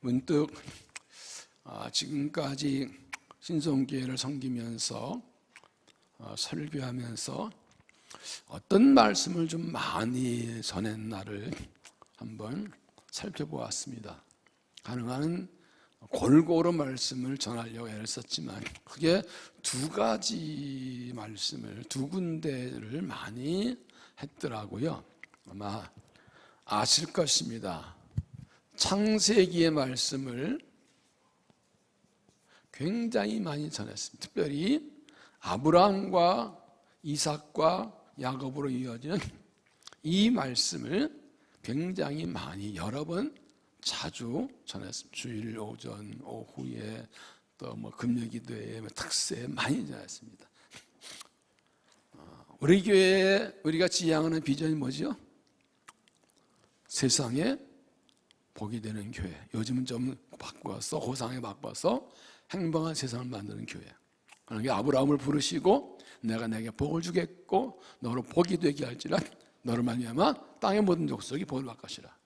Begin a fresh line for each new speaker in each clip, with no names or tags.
문득 지금까지 신성교회를 섬기면서 설교하면서 어떤 말씀을 좀 많이 전했나를 한번 살펴보았습니다. 가능한 골고루 말씀을 전하려고 애를 썼지만 그게 두 가지 말씀을 두 군데를 많이 했더라고요. 아마 아실 것입니다. 창세기의 말씀을 굉장히 많이 전했습니다. 특별히 아브라함과 이삭과 야곱으로 이어지는 이 말씀을 굉장히 많이 여러 번 자주 전했습니다. 주일 오전, 오후에 또 금요기도에 특세에 많이 전했습니다. 우리 교회에 우리가 지향하는 비전이 뭐죠? 세상에 복이 되는 교회. 요즘은 좀 바꿔서 호상에 바꿔서 행복한 세상을 만드는 교회. 그러니까 아브라함을 부르시고 내가 내게 복을 주겠고 너로 복이 되게 할지라 너를 말미암아 땅의 모든 족속이 복을 받을 것이라.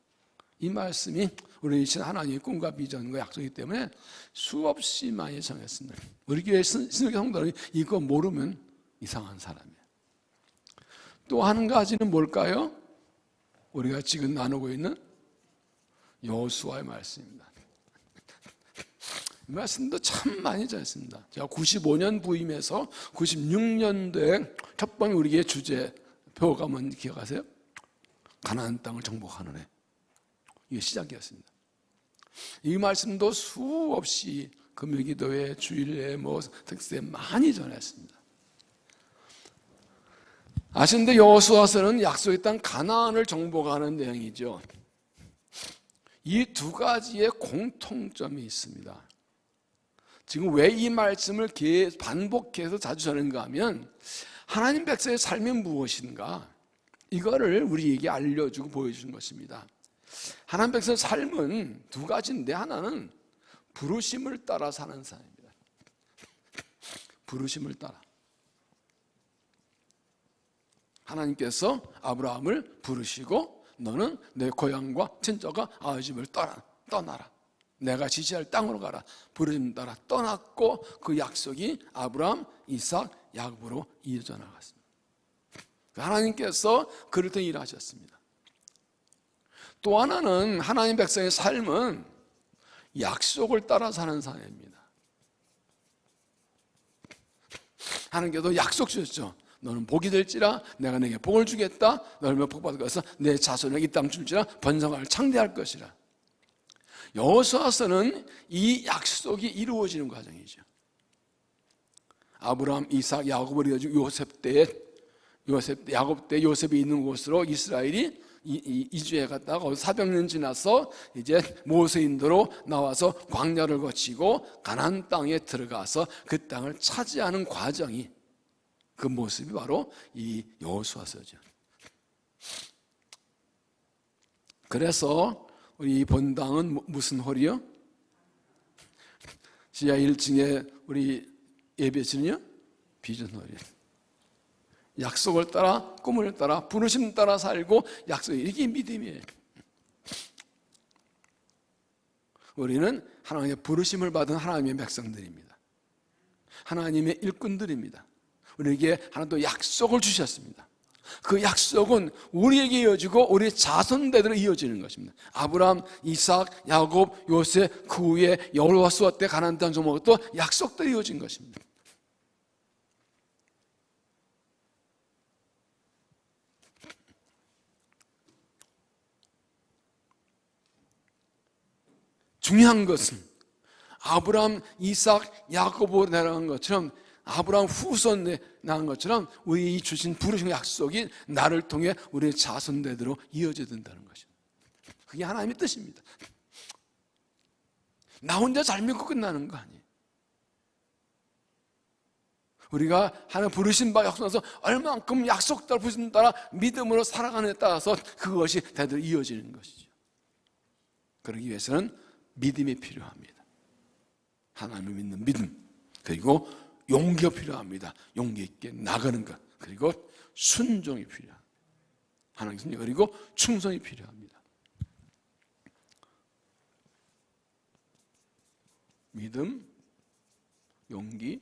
이 말씀이 우리 신 하나님의 꿈과 비전과 약속이기 때문에 수없이 많이 전했습니다. 우리 교회 신학교 성도들이 이거 모르면 이상한 사람이에요. 또 한 가지는 뭘까요? 우리가 지금 나누고 있는 여호수아의 말씀입니다. 이 말씀도 참 많이 전했습니다. 제가 95년 부임해서 96년도에 첫 번째 우리 교회 주제 표어가 뭔지 기억하세요? 가나안 땅을 정복하는 해. 이게 시작이었습니다. 이 말씀도 수없이 금요기도회, 주일에 특세 많이 전했습니다. 아시는데 여호수아서는 약속의 땅 가나안을 정복하는 내용이죠. 이 두 가지의 공통점이 있습니다. 지금 왜 이 말씀을 반복해서 자주 전하는가 하면 하나님 백성의 삶이 무엇인가 이거를 우리에게 알려주고 보여주는 것입니다. 하나님 백성의 삶은 두 가지인데 하나는 부르심을 따라 사는 삶입니다. 부르심을 따라 하나님께서 아브라함을 부르시고 너는 내 고향과 친척과 아버지를 떠나라. 내가 지시할 땅으로 가라. 부르심 따라 떠났고 그 약속이 아브라함, 이삭, 야곱으로 이어져 나갔습니다. 하나님께서 그를 통해 일하셨습니다. 또 하나는 하나님 백성의 삶은 약속을 따라 사는 삶입니다. 하나님께서 약속 주셨죠. 너는 복이 될지라 내가 내게 복을 주겠다. 너를 복 받을 것은 내 자손에게 이 땅 줄지라 번성할 창대할 것이라. 여호수아서는 이 약속이 이루어지는 과정이죠. 아브라함, 이삭, 야곱을 이어지고 야곱 때 요셉이 있는 곳으로 이스라엘이 이주해 갔다가 400년 지나서 이제 모세 인도로 나와서 광야를 거치고 가나안 땅에 들어가서 그 땅을 차지하는 과정이 그 모습이 바로 이 여호수아서죠. 그래서 우리 본당은 무슨 홀이요? 지하 1층에 우리 예배실은요? 비전홀이에요. 약속을 따라 꿈을 따라 부르심 따라 살고 이게 믿음이에요. 우리는 하나님의 부르심을 받은 하나님의 백성들입니다. 하나님의 일꾼들입니다. 우리에게 하나님도 약속을 주셨습니다. 그 약속은 우리에게 이어지고 우리 자손대대로 이어지는 것입니다. 아브라함, 이삭, 야곱, 요셉 그 후에 여호수아 때 가나안 땅 정복도 약속도 이어진 것입니다. 중요한 것은 아브라함, 이삭, 야곱으로 내려간 것처럼 아브라함 후손에 나간 것처럼 우리 주신 부르심의 약속이 나를 통해 우리의 자손대대로 이어져야 된다는 것입니다. 그게 하나님의 뜻입니다. 나 혼자 잘 믿고 끝나는 거 아니에요. 우리가 하나님 부르신 바 약속해서 얼만큼 약속 따라 부르심 따라 믿음으로 살아가느냐에 따라서 그것이 대대로 이어지는 것이죠. 그러기 위해서는 믿음이 필요합니다. 하나님을 믿는 믿음, 그리고 용기가 필요합니다. 용기 있게 나가는 것, 그리고 순종이 필요합니다. 하나님 순종, 그리고 충성이 필요합니다. 믿음, 용기.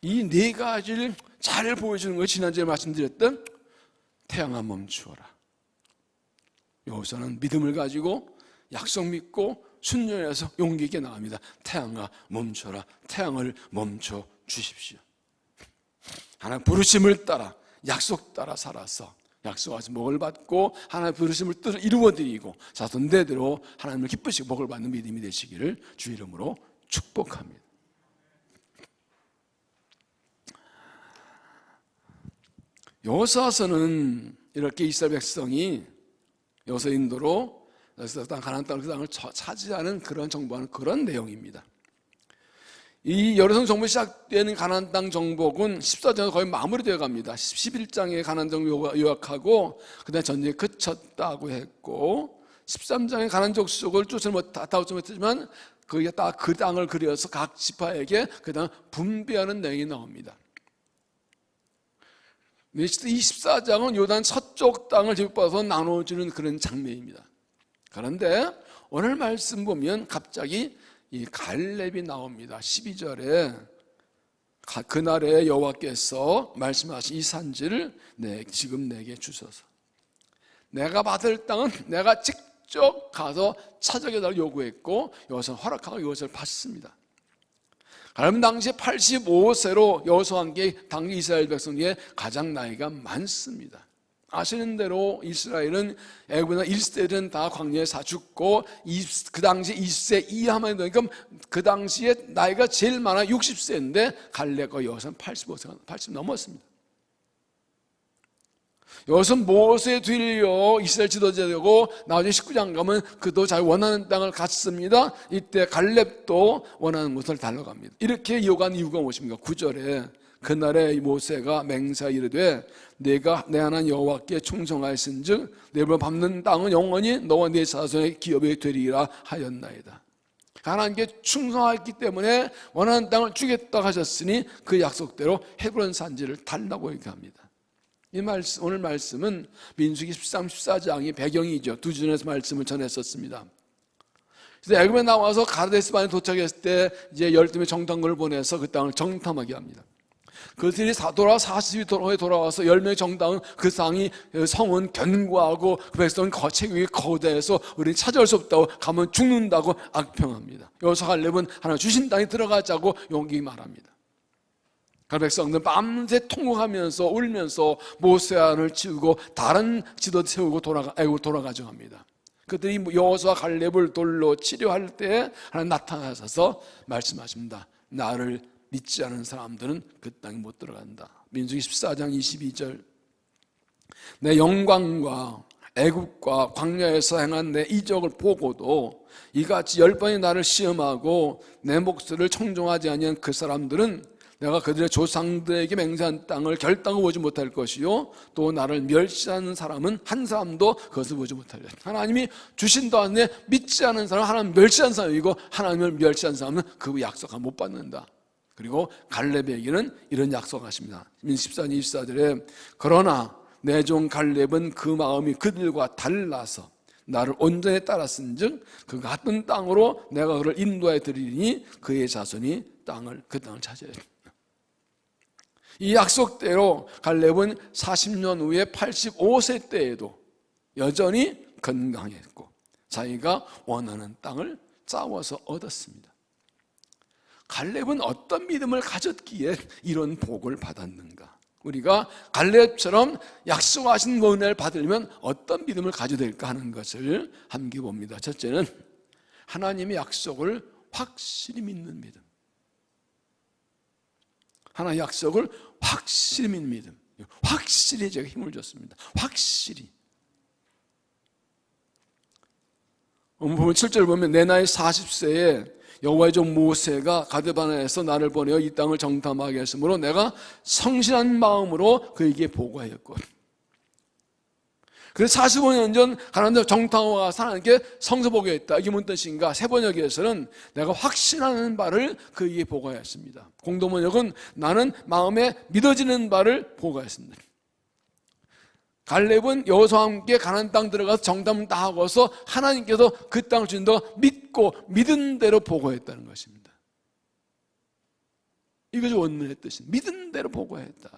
이 네 가지를 잘 보여주는 것이 지난주에 말씀드렸던 태양아 멈추어라. 여기서는 믿음을 가지고 약속 믿고 순종해서 용기 있게 나갑니다. 태양아 멈춰라. 태양을 멈춰 주십시오. 하나님 부르심을 따라 약속 따라 살아서 약속하신 복을 받고 하나님의 부르심을 뜻을 이루어드리고 자손대대로 하나님을 기쁘시고 복을 받는 믿음이 되시기를 주 이름으로 축복합니다. 여호수아서는 이렇게 이스라엘 백성이 여호수아 인도로 가나안 땅 그 땅을 차지하는 그런 정보하는 그런 내용입니다. 이 여호수아 정부 시작되는 가나안 땅 정복은 14장에 거의 마무리되어 갑니다. 11장에 가나안 정복 요약하고 그다음에 전쟁이 그쳤다고 했고 13장에 가나안 족속을 쫓아오지 못했지만 거기에 딱 그 땅을 그려서 각 지파에게 그 땅을 분배하는 내용이 나옵니다. 이 14장은 요단 서쪽 땅을 제국받아서 나눠주는 그런 장면입니다. 그런데 오늘 말씀 보면 갑자기 이 갈렙이 나옵니다. 12절에 그날에 여호와께서 말씀하신 이 산지를 지금 내게 주소서. 내가 받을 땅은 내가 직접 가서 찾아내달라고 요구했고 여호수아 허락하고 이것을 받습니다. 갈렙은 당시 85세로 여호수아와 함께 당시 이스라엘 백성 중에 가장 나이가 많습니다. 아시는 대로 이스라엘은 애굽이나 1세들은 다 광야에 사 죽고 그 당시 20세 이하만 되니까 그 당시에 나이가 제일 많아 60세인데 갈렙과 여호수아는 85세가 80 넘었습니다. 여호수아는 모세에 뒤려 이스라엘 지도자 되고 나중에 19장 가면 그도 자기 원하는 땅을 갔습니다. 이때 갈렙도 원하는 곳을 달려갑니다. 이렇게 이어간 이유가 무엇입니까? 9절에 그날에 모세가 맹세하 이르되 내가 내 하나님 여호와께 충성하였은즉 내가 밟는 땅은 영원히 너와 네 자손의 기업이 되리라 하였나이다. 하나님께 충성하였기 때문에 원하는 땅을 주겠다 하셨으니 그 약속대로 헤브론 산지를 달라고 얘기합니다. 이 말씀, 오늘 말씀은 민수기 13, 14장이 배경이죠. 두 주전에서 말씀을 전했었습니다. 그래서 애굽에 나와서 가데스반에 도착했을 때 이제 12명의 정탐꾼을 보내서 그 땅을 정탐하게 합니다. 그들이 돌아 40일 후에 돌아와서 10명의 정당은 그 성은 견고하고 그 백성은 체격이 거대해서 우리는 찾아올 수 없다고 가면 죽는다고 악평합니다. 여호수아 갈렙은 하나님 주신 땅에 들어가자고 용기 말합니다. 그 백성들은 밤새 통곡하면서 울면서 모세안을 치우고 다른 지도 세우고 애굽으로 돌아가죠 합니다. 그들이 여호수아 갈렙을 돌로 치료할 때 하나님 나타나셔서 말씀하십니다. 나를 믿지 않은 사람들은 그 땅에 못 들어간다. 민수기 14장 22절 내 영광과 애굽과 광야에서 행한 내 이적을 보고도 이같이 10번이 나를 시험하고 내 목소리를 청종하지 아니한 그 사람들은 내가 그들의 조상들에게 맹세한 땅을 결단을 보지 못할 것이요 또 나를 멸시하는 사람은 한 사람도 그것을 보지 못하리라. 하나님이 주신다 하는데 믿지 않은 사람은 하나님 멸시한 사람이고 하나님을 멸시한 사람은 그 약속을 못 받는다. 그리고 갈렙에게는 이런 약속하십니다. 14장 24절에 그러나 내 종 갈렙은 그 마음이 그들과 달라서 나를 온전히 따랐은즉 그 같은 땅으로 내가 그를 인도해 드리니 그의 자손이 그 땅을 차지해야 됩니다. 이 약속대로 갈렙은 40년 후에 85세 때에도 여전히 건강했고 자기가 원하는 땅을 싸워서 얻었습니다. 갈렙은 어떤 믿음을 가졌기에 이런 복을 받았는가? 우리가 갈렙처럼 약속하신 은혜를 받으려면 어떤 믿음을 가져야 될까 하는 것을 함께 봅니다. 첫째는 하나님의 약속을 확실히 믿는 믿음. 하나님의 약속을 확실히 믿는 믿음. 확실히 제가 힘을 줬습니다. 확실히. 오늘 보면 7절 보면 내 나이 40세에 여호와의 종 모세가 가데바네에서 나를 보내어 이 땅을 정탐하게 했으므로 내가 성실한 마음으로 그에게 보고하였고 그래서 45년 전 가나안 정탐하고 하나님께 성서 보고했다. 이게 무슨 뜻인가? 세번역에서는 내가 확신하는 바를 그에게 보고하였습니다. 공동번역은 나는 마음에 믿어지는 바를 보고하였습니다. 갈렙은 여호수아와 함께 가나안 땅 들어가서 정탐을 다 하고서 하나님께서 그 땅을 주신다고 믿고 믿은 대로 보고했다는 것입니다. 이것이 원문의 뜻입니다. 믿은 대로 보고했다.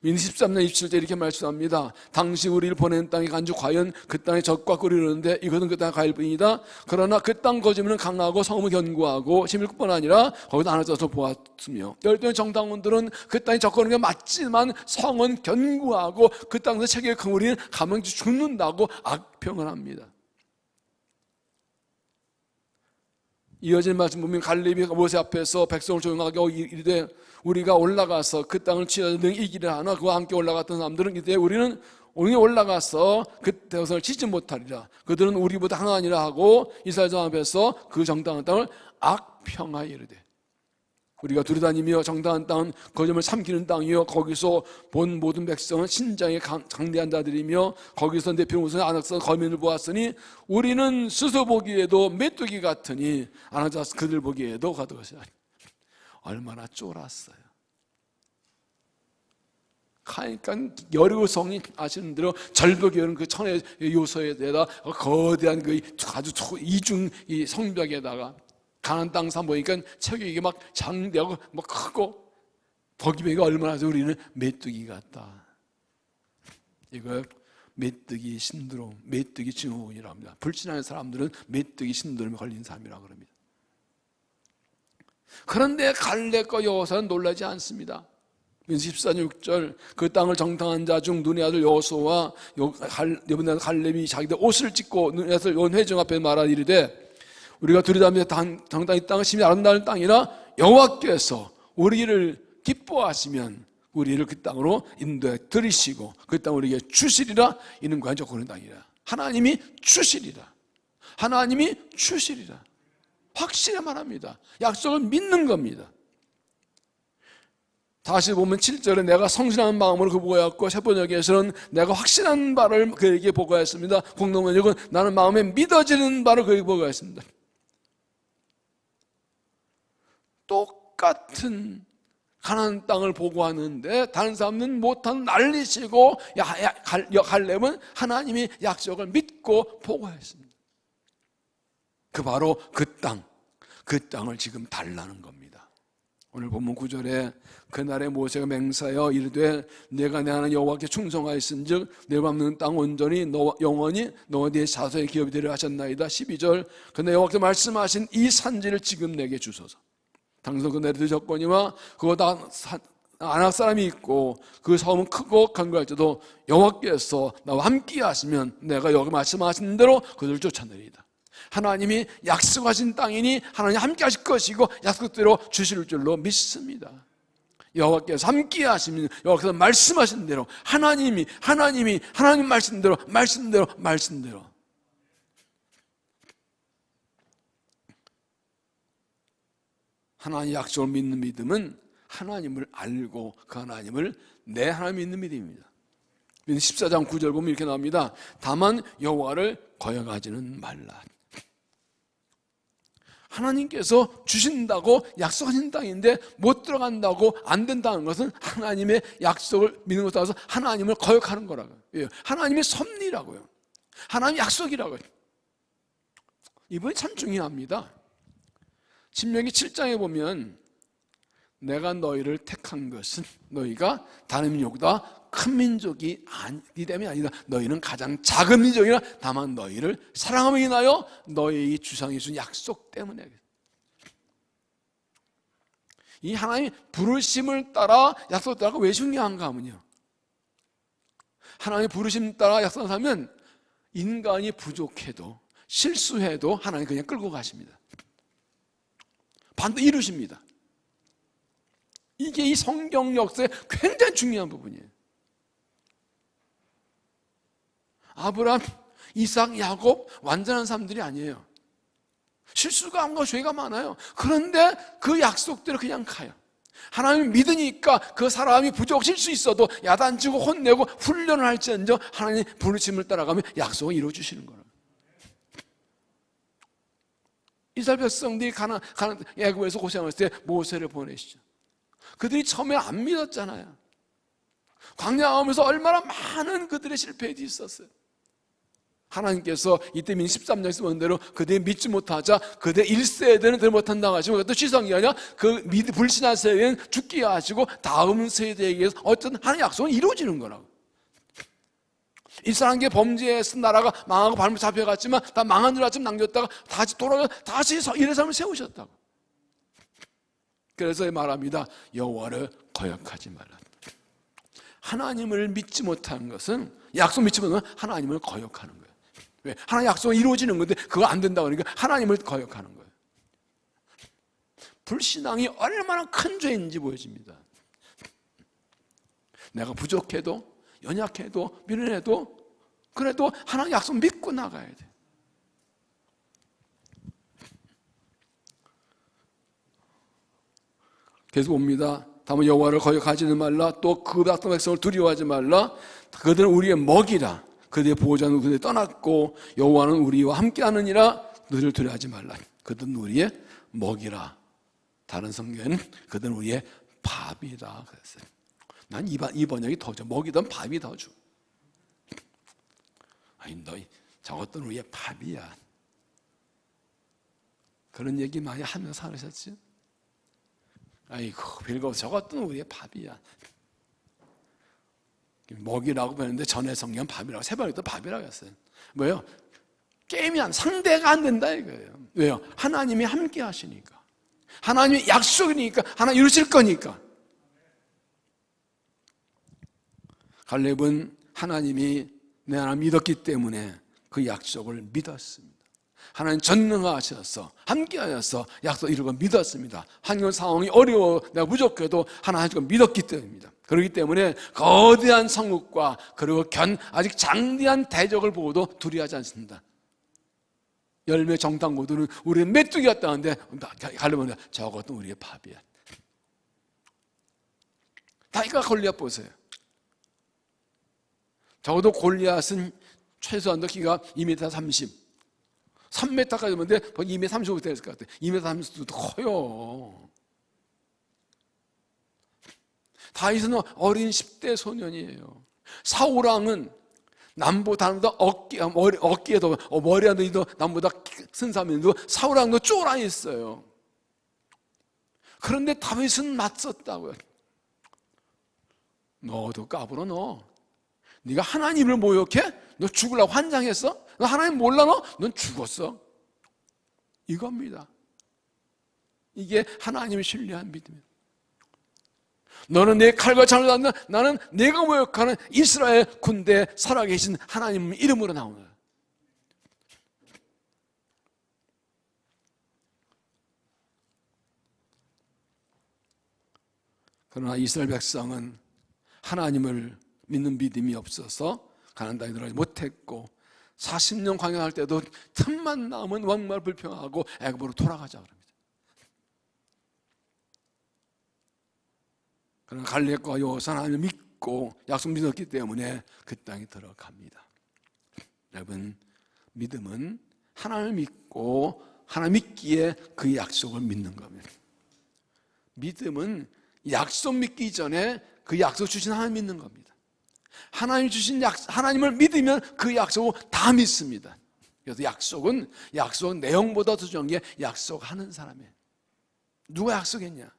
민수 13장 27절 이렇게 말씀합니다. 당시 우리를 보낸 땅이 간주 과연 그 땅의 적과 꿀이르는데 이것은 그 땅의 과일뿐이다. 그러나 그 땅 거주민은 강하고 성읍은 견고하고 심을 뿐 아니라 거기서 안아져서 보았으며 열등의 정당원들은 그 땅이 적거는 게 맞지만 성은 견고하고 그 땅에서 체격이 큰 우리는 가면 죽는다고 악평을 합니다. 이어진 말씀 보면 갈렙이 모세 앞에서 백성을 조용하게 이르되 우리가 올라가서 그 땅을 취하여 능 이기려 하나 그와 함께 올라갔던 사람들은 이때 우리는 올라가서 그 백성을 치지 못하리라. 그들은 우리보다 강하니라 하고 이스라엘 정 앞에서 그 정당한 땅을 악평하여 이르되 우리가 두루다니며 정당한 땅은 거점을 삼키는 땅이요 거기서 본 모든 백성은 신장에 강대한 자들이며 거기서 내 평우선 안악선 거민을 보았으니 우리는 스스로 보기에도 메뚜기 같으니 안악선 그들 보기에도 가득하시니 얼마나 쫄았어요. 그러니까 여리고성이 아시는 대로 절벽이라는 그 천의 요소에다가 거대한 그 아주 이중 이 성벽에다가 가나안 땅 산 보니까 체격이 막 장대하고 막 크고 거기가 얼마나 우리는 메뚜기 같다. 이거 메뚜기 신드롬, 메뚜기 증후군이라고 합니다. 불신하는 사람들은 메뚜기 신드롬에 걸린 사람이라고 합니다. 그런데 갈렙과 여호수아는 놀라지 않습니다. 민수 14장 6절 그 땅을 정탐한 자 중 눈의 아들 여호수아와 여분의 아들 갈렙이 자기들 옷을 찢고 눈의 아들 온 회중 앞에 말하 이르되 우리가 두리다며 정당 이 땅은 심히 아름다운 땅이라 여호와께서 우리를 기뻐하시면 우리를 그 땅으로 인도해 들이시고 그 땅을 우리에게 주시리라. 이는 과연 적고는 땅이라. 하나님이 주시리라. 하나님이 주시리라. 확실히 말합니다. 약속을 믿는 겁니다. 다시 보면 7절에 내가 성실한 마음으로 그 보고했고 세번역에서는 내가 확신한 바를 그에게 보고했습니다. 공동번역은 나는 마음에 믿어지는 바를 그에게 보고했습니다. 똑같은 가나안 땅을 보고하는데 다른 사람은 못한 난리치고 갈렙은 하나님의 약속을 믿고 보고했습니다. 그 바로 그 땅을 지금 달라는 겁니다. 오늘 본문 9절에 그날에 모세가 맹세하여 이르되 내가 내 하나님 여호와께 충성하였은즉 내 밟는 땅 온전히 영원히 너와 네 자손의 기업이 되리라 하셨나이다. 12절 그날 여호와께서 말씀하신 이 산지를 지금 내게 주소서. 당선 그 내리들 조건이와 그거 다 안악 사람이 있고 그 성은 크고 견고할지도 여호와께서 나와 함께 하시면 내가 여기 말씀하신 대로 그들을 쫓아내리이다. 하나님이 약속하신 땅이니 하나님 함께 하실 것이고 약속대로 주실 줄로 믿습니다. 여호와께서 함께 하시면 여호와께서 말씀하신 대로 하나님 말씀대로 하나님 약속을 믿는 믿음은 하나님을 알고 그 하나님을 내 하나님 믿는 믿음입니다. 14장 9절 보면 이렇게 나옵니다. 다만 여호와를 거역하지는 말라. 하나님께서 주신다고 약속하신 땅인데 못 들어간다고 안 된다는 것은 하나님의 약속을 믿는 것에 따라서 하나님을 거역하는 거라고요. 하나님의 섭리라고요. 하나님의 약속이라고요. 이번에 참 중요합니다. 신명기 7장에 보면 내가 너희를 택한 것은 너희가 다른 민족보다 큰 민족이 아니기 때문이 아니다. 너희는 가장 작은 민족이라 다만 너희를 사랑함으로 인하여 너희 주상이 준 약속 때문에. 이 하나님의 부르심을 따라 약속을 따라가 왜 중요한가 하면요, 하나님의 부르심 따라 약속을 하면 인간이 부족해도 실수해도 하나님 그냥 끌고 가십니다. 반드시 이루십니다. 이게 이 성경 역사의 굉장히 중요한 부분이에요. 아브라함, 이삭, 야곱 완전한 사람들이 아니에요. 실수가 많고 죄가 많아요. 그런데 그 약속대로 그냥 가요. 하나님을 믿으니까 그 사람이 부족할 수 있어도 야단치고 혼내고 훈련을 할지언정 하나님 부르심을 따라가면 약속을 이루어주시는 거예요. 이스라엘 백성들이 애굽에서 고생했을 때 모세를 보내시죠. 그들이 처음에 안 믿었잖아요. 광야 가면서 얼마나 많은 그들의 실패들이 있었어요. 하나님께서 이때 민 13장에서 본 대로 그들이 믿지 못하자 그대 1세대는 더 못한다고 하시고, 그것도 취소한 게 아니라 그 불신한 세대는 죽게 하시고 다음 세대에게서 어쨌든 하나님의 약속은 이루어지는 거라고. 이스라엘의 범죄에서 나라가 망하고 발목 잡혀갔지만 다 망한 줄 알았지만 남겼다가 다시 돌아가 다시 일의 삶을 세우셨다고. 그래서 말합니다. 여호와를 거역하지 말라. 하나님을 믿지 못하는 것은, 약속 믿지 못하는 것은 하나님을 거역하는 거예요. 왜? 하나님 약속은 이루어지는 건데 그거 안 된다고 그러니까 하나님을 거역하는 거예요. 불신앙이 얼마나 큰 죄인지 보여집니다. 내가 부족해도 연약해도 미련해도 그래도 하나님 약속 믿고 나가야 돼. 계속 옵니다. 다만 여호와를 거역하지는 말라. 또 그 백성을 두려워하지 말라. 그들은 우리의 먹이라. 그들의 보호자는 그들이 떠났고 여호와는 우리와 함께하느니라. 너희를 두려워하지 말라. 그들은 우리의 먹이라. 다른 성경에는 그들은 우리의 밥이라 그랬어요. 난 이 번역이 더 좋아. 먹이든 밥이 더 좋아. 아니 너 저것들은 우리의 밥이야. 그런 얘기 많이 하면서 살으셨지? 아이고 빌고 저것들은 우리의 밥이야. 먹이라고 했는데 전에 성경 밥이라고, 세 번에 또 밥이라고 했어요. 뭐예요? 게임이 상대가 안 된다 이거예요. 왜요? 하나님이 함께 하시니까, 하나님의 약속이니까, 하나님 이루실 거니까. 갈렙은 하나님이 내 하나님 믿었기 때문에 그 약속을 믿었습니다. 하나님 전능하셔서 함께하셔서 약속 이루고 믿었습니다. 환경 상황이 어려워 내가 부족해도 하나님을 믿었기 때문입니다. 그렇기 때문에 거대한 성읍과 그리고 아직 장대한 대적을 보고도 두려워하지 않습니다. 열매 정탐고들은 우리는 메뚜기였다는데 갈렙은 저것도 우리의 밥이야. 다니까 골리앗 보세요. 적어도 골리앗은 최소한도 키가 2m 30, 3m까지 되는데 2m 35 됐을 것 같아요. 2m 30도 커요. 다윗은 어린 10대 소년이에요. 사울왕은 남보다도 어깨에도 머리에도 남보다 큰 사람인데 사울왕도 쫄아 있어요. 그런데 다윗은 맞섰다고요. 너도 까불어 너. 네가 하나님을 모욕해? 너 죽으려고 환장했어? 너 하나님 몰라 너? 넌 죽었어. 이겁니다. 이게 하나님을 신뢰한 믿음이에요. 너는 내 칼과 창을 받는, 나는 내가 모욕하는 이스라엘 군대에 살아계신 하나님 이름으로 나오는 거예요. 그러나 이스라엘 백성은 하나님을 믿는 믿음이 없어서 가나안 땅에 들어가지 못했고 40년 광야할 때도 틈만 나오면 왕말 불평하고 애굽으로 돌아가자 그럽니다. 그러나 갈렙과 여호수아는 하나님을 믿고 약속 믿었기 때문에 그 땅에 들어갑니다. 여러분, 믿음은 하나님을 믿고 하나님 믿기에 그 약속을 믿는 겁니다. 믿음은 약속 믿기 전에 그 약속 주신 하나님 믿는 겁니다. 하나님 주신 하나님을 믿으면 그 약속을 다 믿습니다. 그래서 약속 내용보다 더 중요한 게 약속하는 사람이에요. 누가 약속했냐?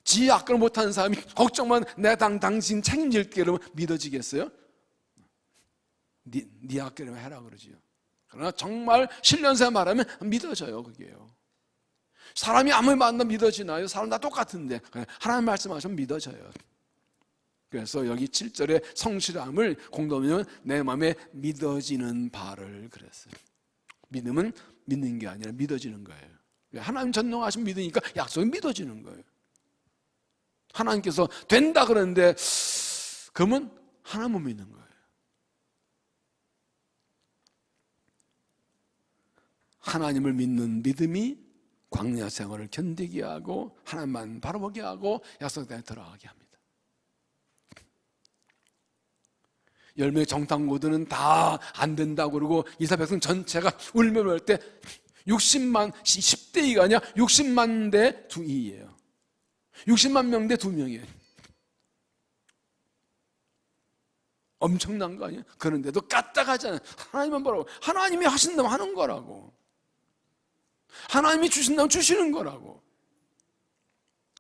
지 약속을 못하는 사람이 걱정만 내가 당신 책임질게 그러면 믿어지겠어요? 네 약속을 해라 그러지요. 그러나 정말 신령세 말하면 믿어져요. 그게요. 사람이 아무리 만나면 믿어지나요? 사람 다 똑같은데 하나님 말씀하시면 믿어져요. 그래서 여기 7절에 성실함을 공동하면 내 마음에 믿어지는 바를 그랬어요. 믿음은 믿는 게 아니라 믿어지는 거예요. 하나님 전능하신 믿으니까 약속이 믿어지는 거예요. 하나님께서 된다 그러는데 그러면 하나님 못 믿는 거예요. 하나님을 믿는 믿음이 광야 생활을 견디게 하고 하나님만 바라보게 하고 약속 땅에 들어가게 합니다. 열매 정탐고들은 다 안 된다고 그러고 이스라엘 백성 전체가 울며 올 때 60만 10대 2가 아니라 60만 대 2예요. 60만 명 대 2명이에요. 엄청난 거 아니에요? 그런데도 까딱하잖아요. 하나님만 보라고. 하나님이 하신다면 하는 거라고. 하나님이 주신다면 주시는 거라고.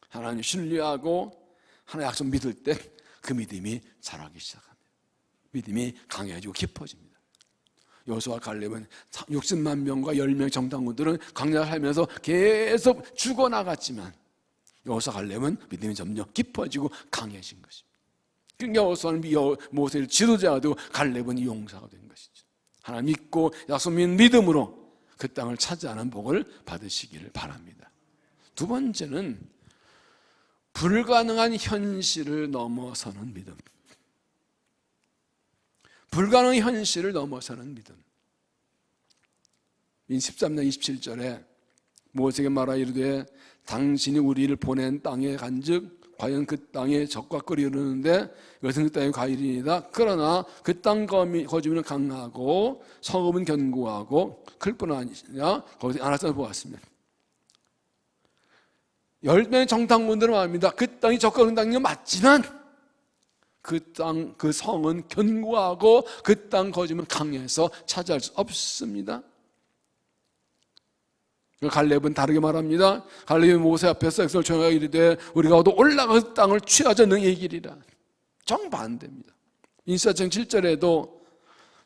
하나님 신뢰하고 하나님 약속 믿을 때 그 믿음이 자라기 시작합니다. 믿음이 강해지고 깊어집니다. 여호수아와 갈렙은 60만 명과 10명 정탐꾼들은 광야를 살면서 계속 죽어나갔지만 여호수아와 갈렙은 믿음이 점점 깊어지고 강해진 것입니다. 그러니까 여호수아는 모세를 지도자가 되고 갈렙은 용사가 된 것이죠. 하나님 믿고 약속 믿는 믿음으로 그 땅을 차지하는 복을 받으시기를 바랍니다. 두 번째는 불가능한 현실을 넘어서는 믿음. 불가능한 현실을 넘어서는 믿음. 13장 27절에 모세에게 말하 이르되 당신이 우리를 보낸 땅에 간즉 과연 그 땅에 적과 꿀이 흐르는데 이것은 그 땅의 과일이니이다. 그러나 그 땅 거주민은 강하고 성읍은 견고하고 클 뿐 아니라 거기서 안악산을 보았습니다. 10명의 정탐꾼들은 말합니다. 그 땅이 적과 흐르는 땅이 맞지만 그 땅, 그 성은 견고하고 그 땅 거주민은 강해서 차지할 수 없습니다. 갈렙은 다르게 말합니다. 갈렙이 모세 앞에서 백성을 조용하게 이르되 우리가 얻어 올라가 그 땅을 취하자 너희에게 이기리라. 정반대입니다. 인사장 7절에도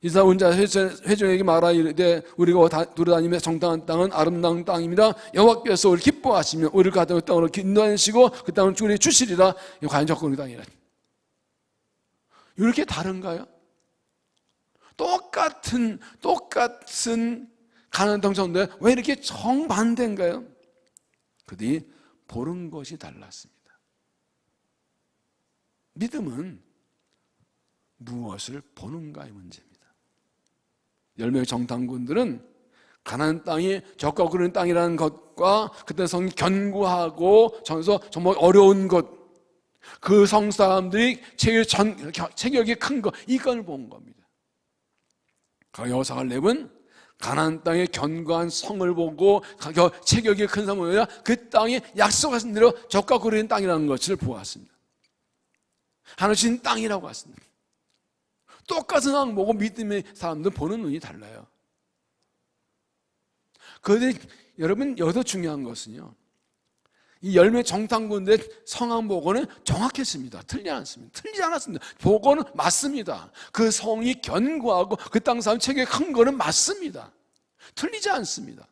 이스라엘 온자 회중에게 말하 이르되 우리가 두루다니며 정당한 땅은 아름다운 땅입니다. 여호와께서 우리를 기뻐하시며 우리를 가다가 그 땅으로 인도하시고 그 땅을 우리에게 주시리라. 이거 과연 적군의 땅이라. 이렇게 다른가요? 똑같은 가나안 땅 정도인데 왜 이렇게 정반대인가요? 그들이 보는 것이 달랐습니다. 믿음은 무엇을 보는가의 문제입니다. 10명의 정탐꾼들은 가나안 땅이 적과 흐르는 땅이라는 것과 그때 성이 견고하고 정말 어려운 것, 그 성 사람들이 체격이 큰 것, 이걸 본 겁니다. 여호수아 갈렙은 가나안 땅의 견고한 성을 보고 체격이 큰 성을 보고 그 땅이 약속하신 대로 적과 흐르는 땅이라는 것을 보았습니다. 하나님 땅이라고 했습니다. 똑같은 상황 보고 믿음의 사람들은 보는 눈이 달라요. 그런데 여러분 여기서 중요한 것은요, 이 10명의 정탐꾼들의 상황 보고는 정확했습니다. 틀리지 않았습니다. 보고는 맞습니다. 그 성이 견고하고 그 땅 사람 체격이 큰 거는 맞습니다. 틀리지 않습니다.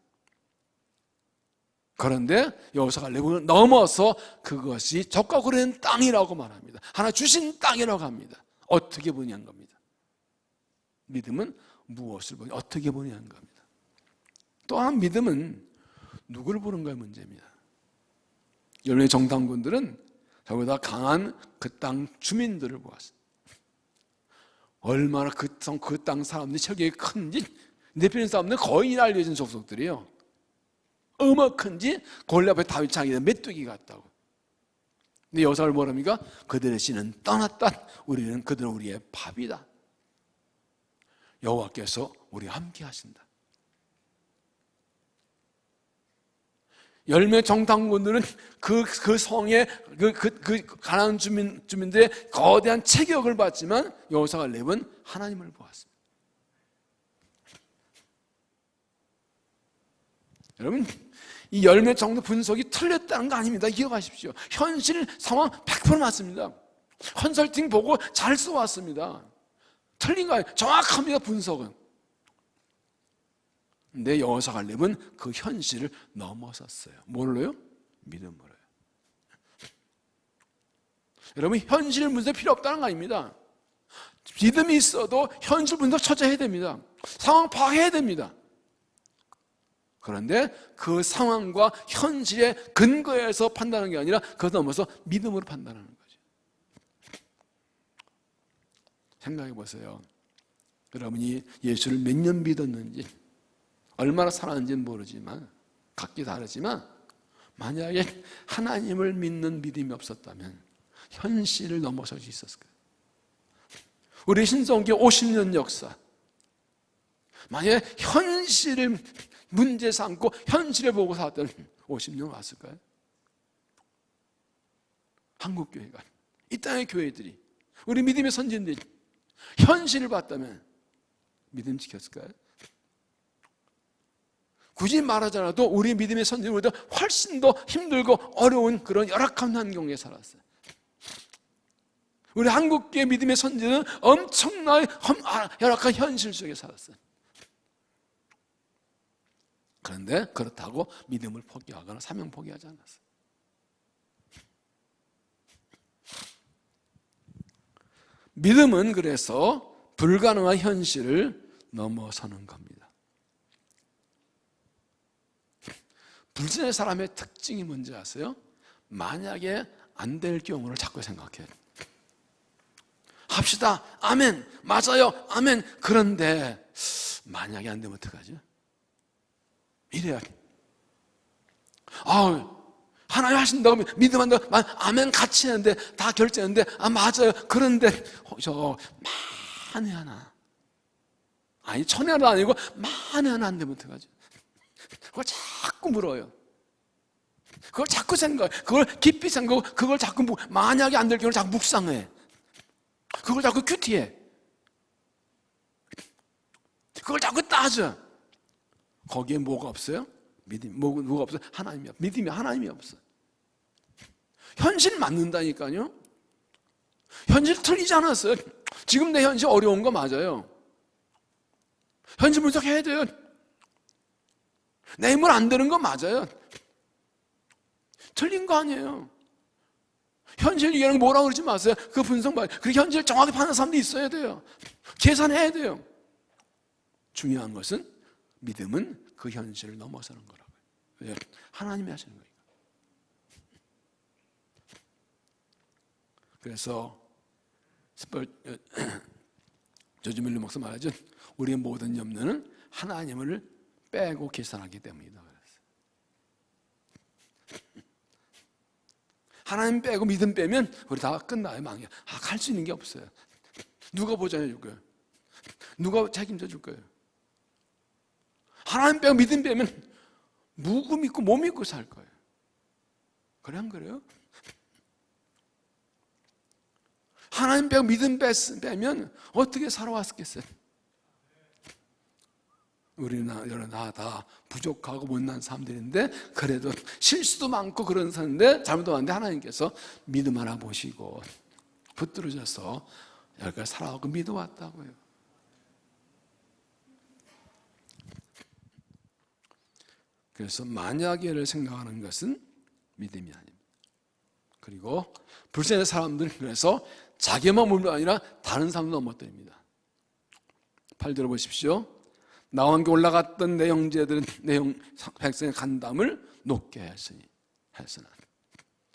그런데 여호수아 갈렙은 넘어서 그것이 적과 흐르는 땅이라고 말합니다. 하나 주신 땅이라고 합니다. 어떻게 보냐는 겁니다. 믿음은 무엇을 보냐, 어떻게 보냐는 겁니다. 또한 믿음은 누구를 보는가의 문제입니다. 10명의 정탐꾼들은 저보다 강한 그 땅 주민들을 보았습니다. 얼마나 그 땅 사람들이 체격이 큰지, 네필림 사람들은 거의 알려진 족속들이에요. 얼마나 큰지 골리앗 앞에 다윗 장이는 메뚜기 같다고. 근데 여호수아를 뭐랍니까? 그들의 신은 떠났다. 그들은 우리의 밥이다. 여호와께서 우리와 함께 하신다. 10명의 정탐꾼들은 그 성의 그 가나안 주민들의 거대한 체격을 봤지만 여호수아 갈렙은 하나님을 보았습니다. 여러분, 이 10명 정도 분석이 틀렸다는 거 아닙니다. 기억하십시오. 현실 상황 100% 맞습니다. 컨설팅 보고 잘 써왔습니다. 틀린 거 아니에요. 정확합니다. 분석은. 근데 여호수아 갈렙은 그 현실을 넘어섰어요. 뭘로요? 믿음으로요. 여러분, 현실 분석 필요 없다는 거 아닙니다. 믿음이 있어도 현실 분석 철저히 해야 됩니다. 상황 파악해야 됩니다. 그런데 그 상황과 현실의 근거에서 판단하는 게 아니라 그것 넘어서 믿음으로 판단하는 거죠. 생각해 보세요. 여러분이 예수를 몇 년 믿었는지, 얼마나 살았는지는 모르지만, 각기 다르지만, 만약에 하나님을 믿는 믿음이 없었다면 현실을 넘어설 수 있었을 거예요. 우리 신성교 50년 역사, 만약에 현실을 문제 삼고 현실에 보고 살았다면 50년 왔을까요? 한국교회가, 이 땅의 교회들이, 우리 믿음의 선진들이 현실을 봤다면 믿음 지켰을까요? 굳이 말하자라도 우리 믿음의 선진은 우리보다 훨씬 더 힘들고 어려운 그런 열악한 환경에 살았어요. 우리 한국교회 믿음의 선진은 엄청나게 열악한 현실 속에 살았어요. 그런데 그렇다고 믿음을 포기하거나 사명 포기하지 않았어요. 믿음은 그래서 불가능한 현실을 넘어서는 겁니다. 불신의 사람의 특징이 뭔지 아세요? 만약에 안 될 경우를 자꾸 생각해요. 합시다. 아멘. 맞아요. 아멘. 그런데 만약에 안 되면 어떡하죠? 이래야 하나님 하신다고 믿음한다고 아멘 같이 했는데 다 결제했는데 맞아요. 그런데 만에 하나 천에 하나 아니고 만에 하나 안 되면 어떡하죠? 그걸 자꾸 물어요. 그걸 자꾸 생각해. 그걸 깊이 생각하고 그걸 자꾸 만약에 안 될 경우를 자꾸 묵상해. 그걸 자꾸 큐티해. 그걸 자꾸 따져. 거기에 뭐가 없어요? 믿음. 뭐가 없어요? 하나님이 없어요. 믿음이 하나님이 없어요. 현실 맞는다니까요. 현실 틀리지 않았어요. 지금 내 현실 어려운 거 맞아요. 현실 분석해야 돼요. 내 힘으로 안 되는 거 맞아요. 틀린 거 아니에요. 현실 이해는 뭐라고 그러지 마세요. 그 분석 봐요. 그렇게 현실을 정확히 파는 사람도 있어야 돼요. 계산해야 돼요. 중요한 것은 믿음은 그 현실을 넘어서는 거라고요. 왜? 하나님이 하시는 거예요. 그래서 조지 밀러 목사 말하죠. 우리의 모든 염려는 하나님을 빼고 계산하기 때문이다. 하나님 빼고 믿음 빼면 우리 다 끝나요. 망해요. 갈 수 있는 게 없어요. 누가 보장해 줄 거예요? 누가 책임져 줄 거예요? 하나님 빼고 믿음 빼면 누구 믿고 뭐 믿고 살 거예요? 그래 안 그래요? 하나님 빼고 믿음 빼면 어떻게 살아왔겠어요? 우리는 다 부족하고 못난 사람들인데 그래도 실수도 많고 그런 사람인데 잘못도 많은데 하나님께서 믿음 하나 보시고 붙들어져서 여기까지 살아가고 믿어왔다고요. 그래서 만약에를 생각하는 것은 믿음이 아닙니다. 그리고 불신의 사람들은 그래서 자기만 물론 아니라 다른 사람도 넘어뜨립니다. 8절을 보십시오. 나와 함께 올라갔던 내 형제들은 내 백성의 간담을 높게 했으나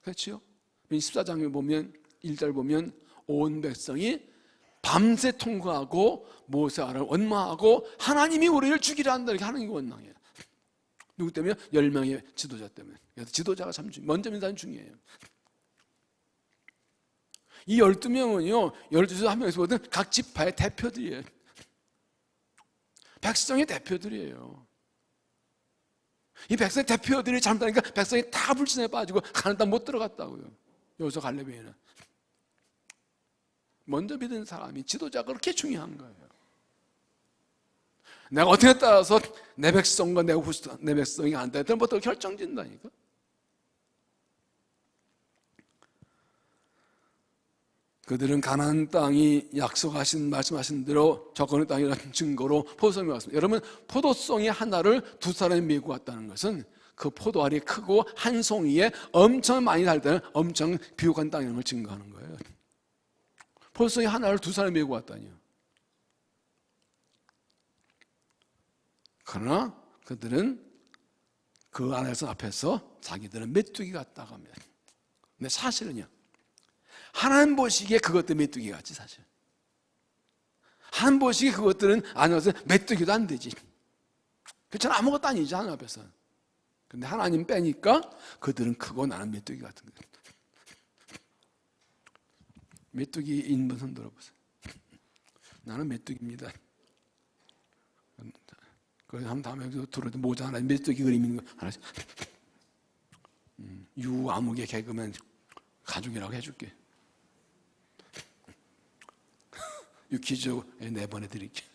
그렇죠? 14장에 보면 1절 보면 온 백성이 밤새 통과하고 모세를 원망하고 하나님이 우리를 죽이려 한다 이렇게 하나님이 원망해요. 누구 때문에? 10명의 지도자 때문에. 그래서 지도자가 참 먼저 믿는 중요해요. 이 12명은요 12명 한 명에서 보든 각 지파의 대표들이에요. 백성의 대표들이에요. 이 백성의 대표들이 잘못하니까 백성이 다 불신에 빠지고 가나안 땅 못 들어갔다고요. 여기서 갈렙에는 먼저 믿은 사람이 지도자가 그렇게 중요한 거예요. 내가 어떻게 따라서 내 백성과 내 백성이 안 되든 뭐또 결정진다니까. 그들은 가나안 땅이 약속하신 말씀하신 대로 저권의 땅이라는 증거로 포도송이 왔습니다. 여러분 포도송이 하나를 두 사람이 메고 왔다는 것은 그 포도알이 크고 한 송이에 엄청 많이 달 때는 엄청 비옥한 땅이라는 걸 증거하는 거예요. 포도송이 하나를 두 사람이 메고 왔다니요. 그러나 그들은 그 안에서 앞에서 자기들은 메뚜기 같다고 합니다. 근데 사실은요 하나님 보시기에 그것도 메뚜기 같지 사실. 하나님 보시기에 그것들은 아니어서 메뚜기도 안 되지. 그렇잖아 아무것도 아니지 하나님 앞에서. 근데 하나님 빼니까 그들은 크고 나는 메뚜기 같은 거예요. 메뚜기 인분 손 들어보세요. 나는 메뚜기입니다. 그래서 한 다음에 들어도 모자 하나 메뚜기 그림 있는 거 하나씩. 유 아무개 개그맨 가족이라고 해줄게. 유퀴즈에 내보내드릴게요.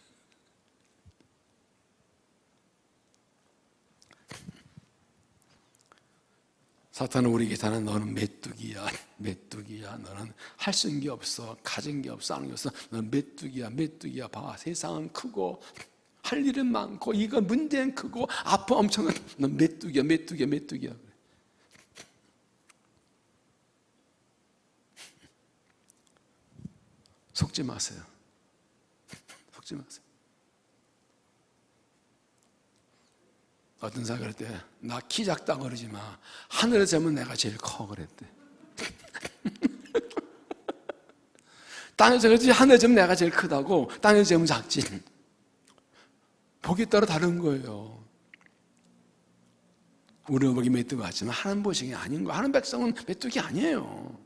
사탄은 우리에게 자는 너는 메뚜기야, 메뚜기야. 너는 할 수 있는 게 없어, 가진 게 없어, 아는 게 없어. 너는 메뚜기야, 메뚜기야. 봐, 세상은 크고 할 일은 많고 이거 문제는 크고 아파 엄청난. 넌 메뚜기야, 메뚜기야, 메뚜기야. 속지 마세요. 속지 마세요. 어떤 사람이 그럴 때 나 키 작다 그러지 마. 하늘에 재면 내가 제일 커 그랬대. 땅에서 그렇지 하늘에 재면 내가 제일 크다고. 땅에서 재면 작지. 복에 따라 다른 거예요. 우리의 복이 메뚜기 같지만 하나님 보시기 아닌 거예요. 하나님 백성은 메뚜기 아니에요.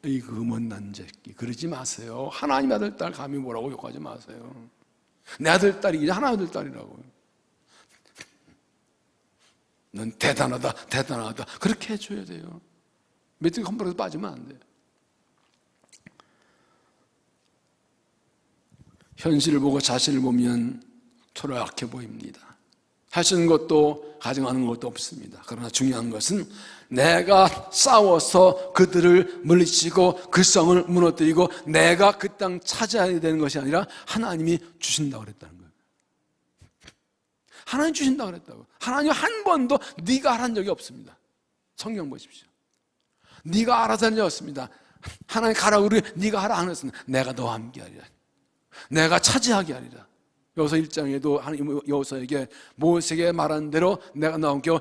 이 그 못난 새끼 그러지 마세요. 하나님 아들 딸 감히 뭐라고 욕하지 마세요. 내 아들 딸이 하나님 아들 딸이라고요. 넌 대단하다, 대단하다. 그렇게 해줘야 돼요. 메뚜기 컴플렉스 빠지면 안 돼요. 현실을 보고 자신을 보면 초라하게 보입니다. 할 수 있는 것도 가정하는 것도 없습니다. 그러나 중요한 것은 내가 싸워서 그들을 물리치고 그 성을 무너뜨리고 내가 그 땅 차지해야 되는 것이 아니라 하나님이 주신다고 그랬다는 거예요. 하나님 주신다고 그랬다고. 하나님 한 번도 네가 하라는 적이 없습니다. 성경 보십시오. 네가 알아서 하는 적이 없습니다. 하나님 가라고 그러고 네가 하라 안 했습니다. 내가 너와 함께 하리라. 내가 차지하게 하리라. 여호수아 1장에도 하나님 여호수아에게 모세에게 말한 대로 내가 너와 함께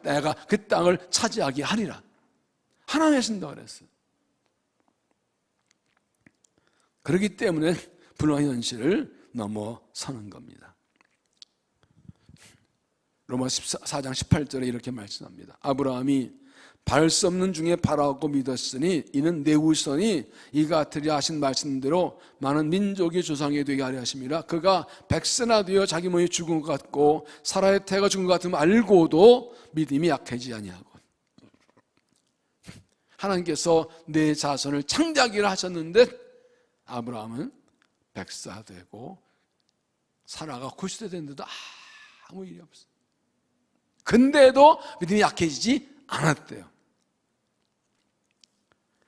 내가 그 땅을 차지하게 하리라. 하나님이 하신다고 그랬어요. 그렇기 때문에 불완 현실을 넘어서는 겁니다. 로마서 4장 18절에 이렇게 말씀합니다. 아브라함이 바를 수 없는 중에 바라고 믿었으니 이는 내 후손이 이 같으리라 하신 말씀대로 많은 민족이 조상이 되게 하려 하심이라. 그가 백세나 되어 자기 몸이 죽은 것 같고 사라의 태가 죽은 것 같으면 알고도 믿음이 약해지지 아니하고. 하나님께서 내 자손을 창대하기를 하셨는데 아브라함은 백사 되고 사라가 90세 됐는데도 아무 일이 없어요. 근데도 믿음이 약해지지 않았대요.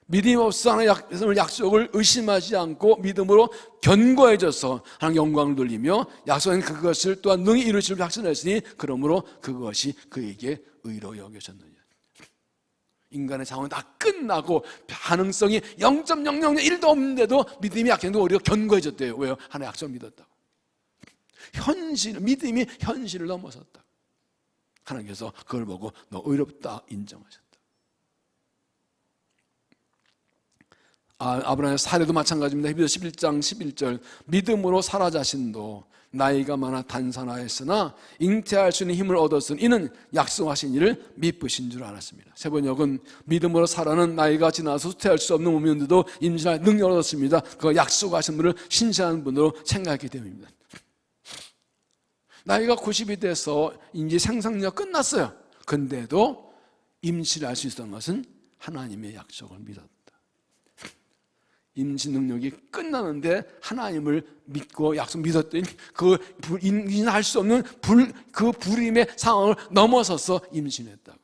믿음이 없어 하나님의 약속을 의심하지 않고 믿음으로 견고해져서 하나님 영광을 돌리며 약속한 그것을 또한 능히 이루실 줄 확신했으니 그러므로 그것이 그에게 의로 여겨졌느니라. 인간의 자원은 다 끝나고 가능성이 0.001도 없는데도 믿음이 약했는데 오히려 견고해졌대요. 왜요? 하나님의 약속을 믿었다고. 믿음이 현실을 넘어섰다. 하나님께서 그걸 보고 너 의롭다 인정하셨다. 아브라함의 사례도 마찬가지입니다. 히브리서 11장 11절 믿음으로 사라 자신도 나이가 많아 단산하였으나 잉태할 수 있는 힘을 얻었으니 이는 약속하신 일을 미쁘신 줄 알았습니다. 세번역은 믿음으로 사라는 나이가 지나서 후퇴할 수 없는 몸이었는데도 임신할 능력을 얻었습니다. 그 약속하신 분을 신실한 분으로 생각했기 때문입니다. 나이가 90이 돼서 이제 생산력 끝났어요. 근데도 임신할 수 있었던 것은 하나님의 약속을 믿었다. 임신 능력이 끝나는데 하나님을 믿고 약속 믿었더니 그 임신할 수 없는 그 불임의 상황을 넘어서서 임신했다고.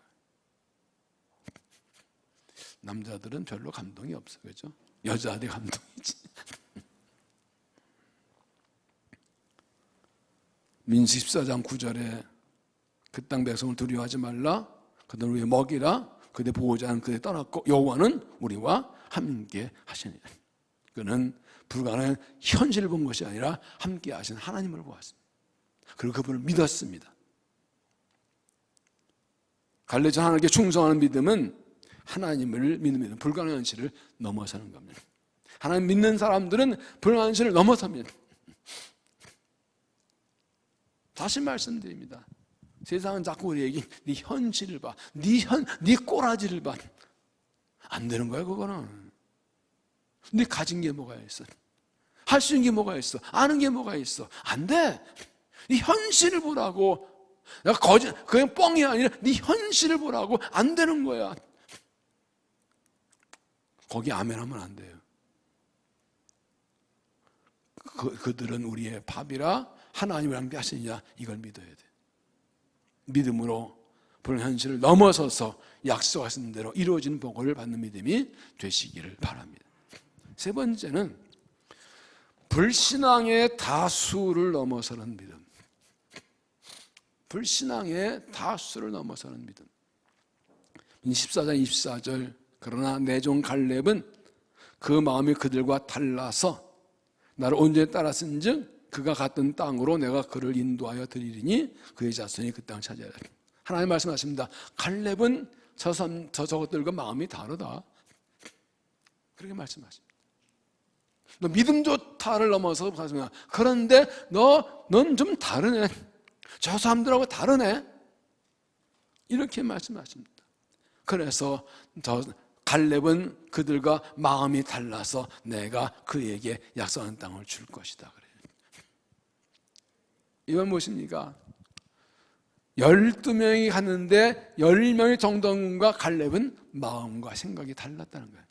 남자들은 별로 감동이 없어, 그렇죠? 여자들이 감동이지. 민수기 14장 9절에 그 땅 백성을 두려워하지 말라. 그들을 위해 먹이라. 그대 보호자는 그대 떠났고 여호와는 우리와 함께 하시니라. 그는 불가능한 현실을 본 것이 아니라 함께 하신 하나님을 보았습니다. 그리고 그분을 믿었습니다. 갈래전 하나님께 충성하는 믿음은 하나님을 믿는 믿음, 불가능한 현실을 넘어서는 겁니다. 하나님 믿는 사람들은 불가능한 현실을 넘어섭니다. 다시 말씀드립니다. 세상은 자꾸 우리에게 네 현실을 봐, 네 꼬라지를 봐. 안 되는 거야 그거는. 네 가진 게 뭐가 있어? 할 수 있는 게 뭐가 있어? 아는 게 뭐가 있어? 안 돼. 네 현실을 보라고. 내가 그냥 뻥이 아니라 네 현실을 보라고. 안 되는 거야. 거기 아멘하면 안 돼요. 그들은 우리의 밥이라 하나님을 함께 하시느냐, 이걸 믿어야 돼. 믿음으로 불현실을 넘어서서 약속하신 대로 이루어진 복을 받는 믿음이 되시기를 바랍니다. 세 번째는 불신앙의 다수를 넘어서는 믿음. 불신앙의 다수를 넘어서는 믿음. 14장 24절, 그러나 내 종 갈렙은 그 마음이 그들과 달라서 나를 온전히 따랐은즉 그가 갔던 땅으로 내가 그를 인도하여 드리리니 그의 자손이 그 땅을 차지하리라. 하나님 말씀하십니다. 갈렙은 저것들과 마음이 다르다. 그렇게 말씀하십니다. 너 믿음 좋다를 넘어서 가슴에, 그런데 넌 좀 다르네. 저 사람들하고 다르네. 이렇게 말씀하십니다. 그래서 갈렙은 그들과 마음이 달라서 내가 그에게 약속한 땅을 줄 것이다 그래요. 이건 무엇입니까? 12명이 갔는데 10명의 정동과 갈렙은 마음과 생각이 달랐다는 거예요.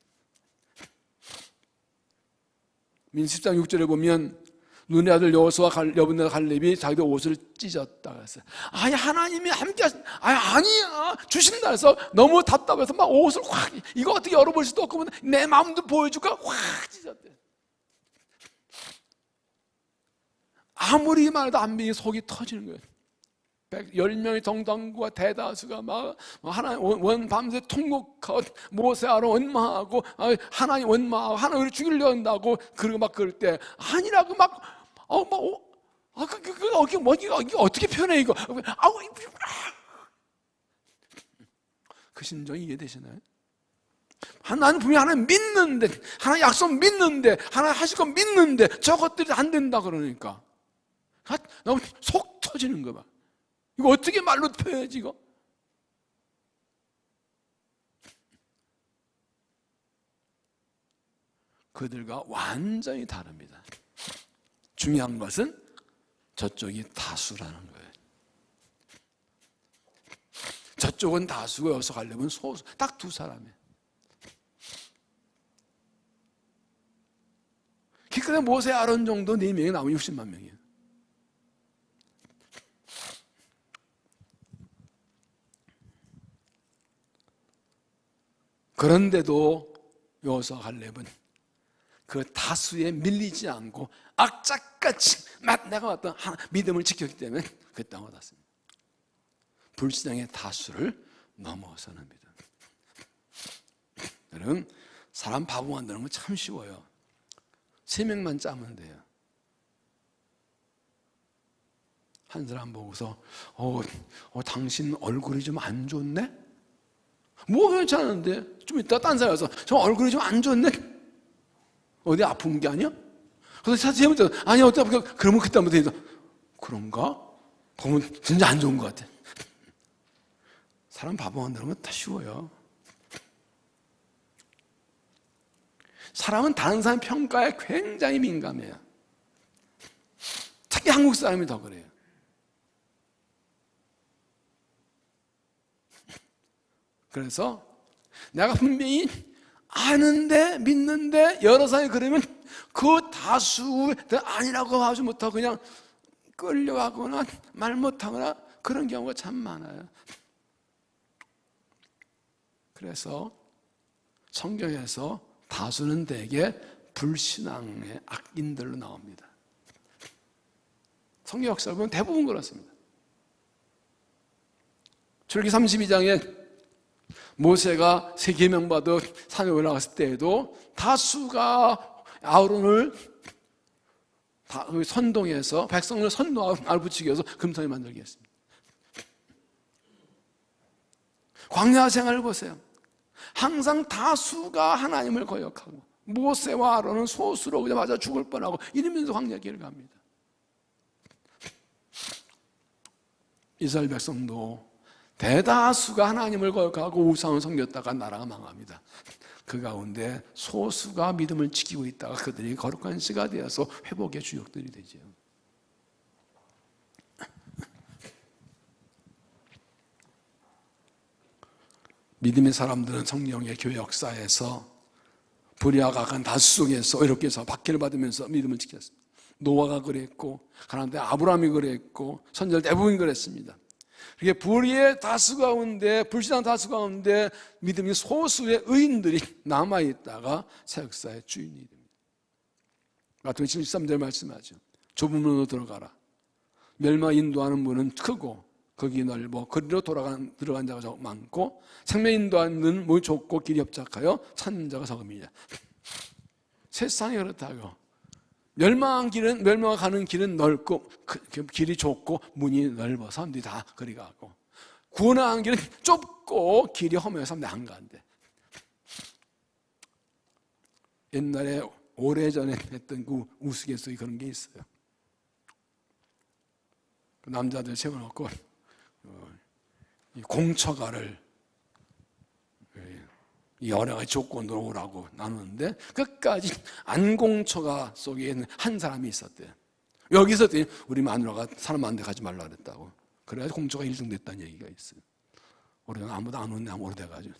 민수장 6절에 보면 눈의 아들 여호수아와 여분네 갈렙이 자기들 옷을 찢었다 그랬어요. 아니 하나님이 함께 아니야 주신다 해서 너무 답답해서 막 옷을 확, 이거 어떻게 열어볼 수도 없고 내 마음도 보여줄까 확 찢었대. 아무리 말해도 안 믿기 속이 터지는 거예요. 10명의 정당과 대다수가 막 하나님 밤새 통곡하고 모세 아론 원망하고 하나님 원망하고 하나님을 죽이려 한다고 그러고 막 그럴 때 아니라고 이게 어떻게 표현해 이거? 그 심정이 이해되시나요? 나는 분명히 하나님 믿는데, 하나님 약속 믿는데, 하나님 하실 거 믿는데 저것들이 안 된다 그러니까 너무 속 터지는 거 봐. 이거 어떻게 말로 표현하지 이거? 그들과 완전히 다릅니다. 중요한 것은 저쪽이 다수라는 거예요. 저쪽은 다수고 여기서 가려면 소수, 딱 두 사람이에요. 기껏해 모세 아론 정도 4명이 나오면 60만 명이에요. 그런데도 여호수아 갈렙은 그 다수에 밀리지 않고 악착같이 내가 어떤 믿음을 지켰기 때문에 그 땅을 얻었습니다. 불신앙의 다수를 넘어서는 믿음. 여러분, 사람 바보 만드는 건 참 쉬워요. 3명만 짜면 돼요. 한 사람 보고서 당신 얼굴이 좀 안 좋네? 뭐 괜찮은데? 좀 이따 딴 사람이 와서 저 얼굴이 좀 안 좋네? 어디 아픈 게 아니야? 그래서 세 번째 아니 어디 아프게 그러면 그때부터 그런가? 보면 진짜 안 좋은 것 같아. 사람 바보 만드는 건 다 쉬워요. 사람은 다른 사람 평가에 굉장히 민감해요. 특히 한국 사람이 더 그래요. 그래서 내가 분명히 아는데 믿는데 여러 사람이 그러면 그 다수의 아니라고 하지 못하고 그냥 끌려가거나 말 못하거나 그런 경우가 참 많아요. 그래서 성경에서 다수는 대개 불신앙의 악인들로 나옵니다. 성경 역사를 보면 대부분 그렇습니다. 출애굽기 32장에 모세가 세 계명 받아 산에 올라갔을 때에도 다수가 아론을 선동해서 백성을 선동하고 말 붙이기 위해서 금송이 만들게 했습니다. 광야 생활을 보세요. 항상 다수가 하나님을 거역하고 모세와 아론은 소수로 그냥 맞아 죽을 뻔하고 이러면서 광야 길을 갑니다. 이스라엘 백성도 대다수가 하나님을 거역하고 우상을 섬겼다가 나라가 망합니다. 그 가운데 소수가 믿음을 지키고 있다가 그들이 거룩한 씨가 되어서 회복의 주역들이 되죠. 믿음의 사람들은 성령의 교회 역사에서 불의와 악한 다수 속에서 이렇게 해서 박해를 받으면서 믿음을 지켰습니다. 노아가 그랬고, 가나안 때 아브라함이 그랬고, 선지자들 대부분이 그랬습니다. 그게 불의의 다수 가운데, 불신앙 다수 가운데 믿음이 소수의 의인들이 남아있다가 새 역사의 주인이 됩니다. 마태복음 23절 말씀하죠. 좁은 문으로 들어가라. 멸망 인도하는 문은 크고 거기 넓어 거리로 들어간 자가 많고 생명 인도하는 문이 좁고 길이 협착하여 찾는 자가 적음이냐. 세상이 그렇다고. 멸망 가는 길은 넓고 길이 좁고 문이 넓어 사람들이 다 거리 가고, 구원하는 길은 좁고 길이 험해서 사람들이 안 간대. 옛날에 오래전에 했던 그 우스갯소리 그런 게 있어요. 남자들 세워놓고 이 공처가를 여러 가지 조건으로 오라고 나누는데 끝까지 안공처가 속에 있는 한 사람이 있었대요. 여기서 우리 마누라가 사람 많은데 가지 말라 그랬다고. 그래가지고 공처가 1등 됐다는 얘기가 있어요. 우리는 아무도 안 오는데 오래돼가지고.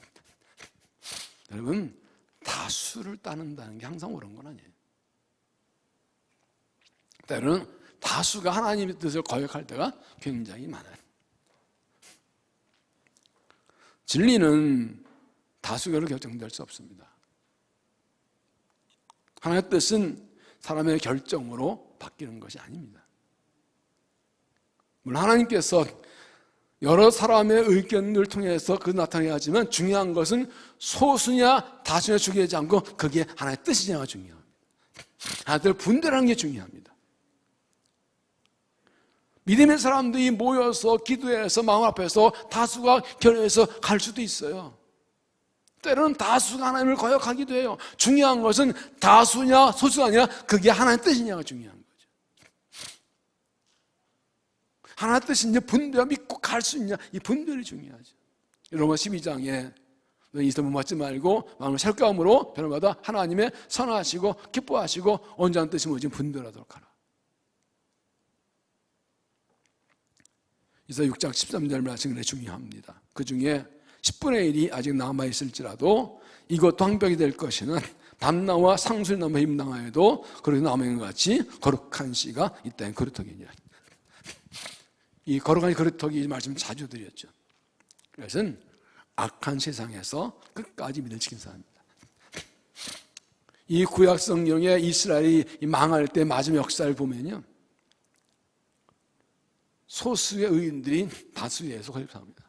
여러분, 다수를 따른다는 게 항상 옳은 건 아니에요. 때로는 다수가 하나님의 뜻을 거역할 때가 굉장히 많아요. 진리는 다수결로 결정될 수 없습니다. 하나님의 뜻은 사람의 결정으로 바뀌는 것이 아닙니다. 물론 하나님께서 여러 사람의 의견을 통해서 그 나타나게 하지만 중요한 것은 소수냐 다수냐 중요하지 않고 그게 하나님의 뜻이냐가 중요합니다. 하나님을 분별하는 게 중요합니다. 믿음의 사람들이 모여서 기도해서 마음 앞에서 다수가 결여해서 갈 수도 있어요. 때로는 다수가 하나님을 거역하기도 해요. 중요한 것은 다수냐 소수가 아니라 그게 하나님의 뜻이냐가 중요한 거죠. 하나님의 뜻이냐 분별 믿고 갈 수 있냐 이 분별이 중요하죠. 로마 12장에 너희 이스라엘 맞지 말고 마음을 살감으로 변화받아 하나님의 선하시고 기뻐하시고 온전한 뜻이 뭐지 분별하도록 하라. 이사야 6장 13절 말씀이 굉장히 중요합니다. 그 중에 10분의 1이 아직 남아있을지라도 이것도 황벽이 될 것이는 밤나무와 상술나무 임당하여도 그렇게 남아있는 것 같이 거룩한 씨가 이 땅에 거룩하니라. 이 거룩한 거룩하기 말씀 자주 드렸죠. 그것은 악한 세상에서 끝까지 믿을 지킨 사람입니다. 이 구약 성경에 이스라엘이 망할 때 마지막 역사를 보면요, 소수의 의인들이 다수에 의해서 거듭납니다.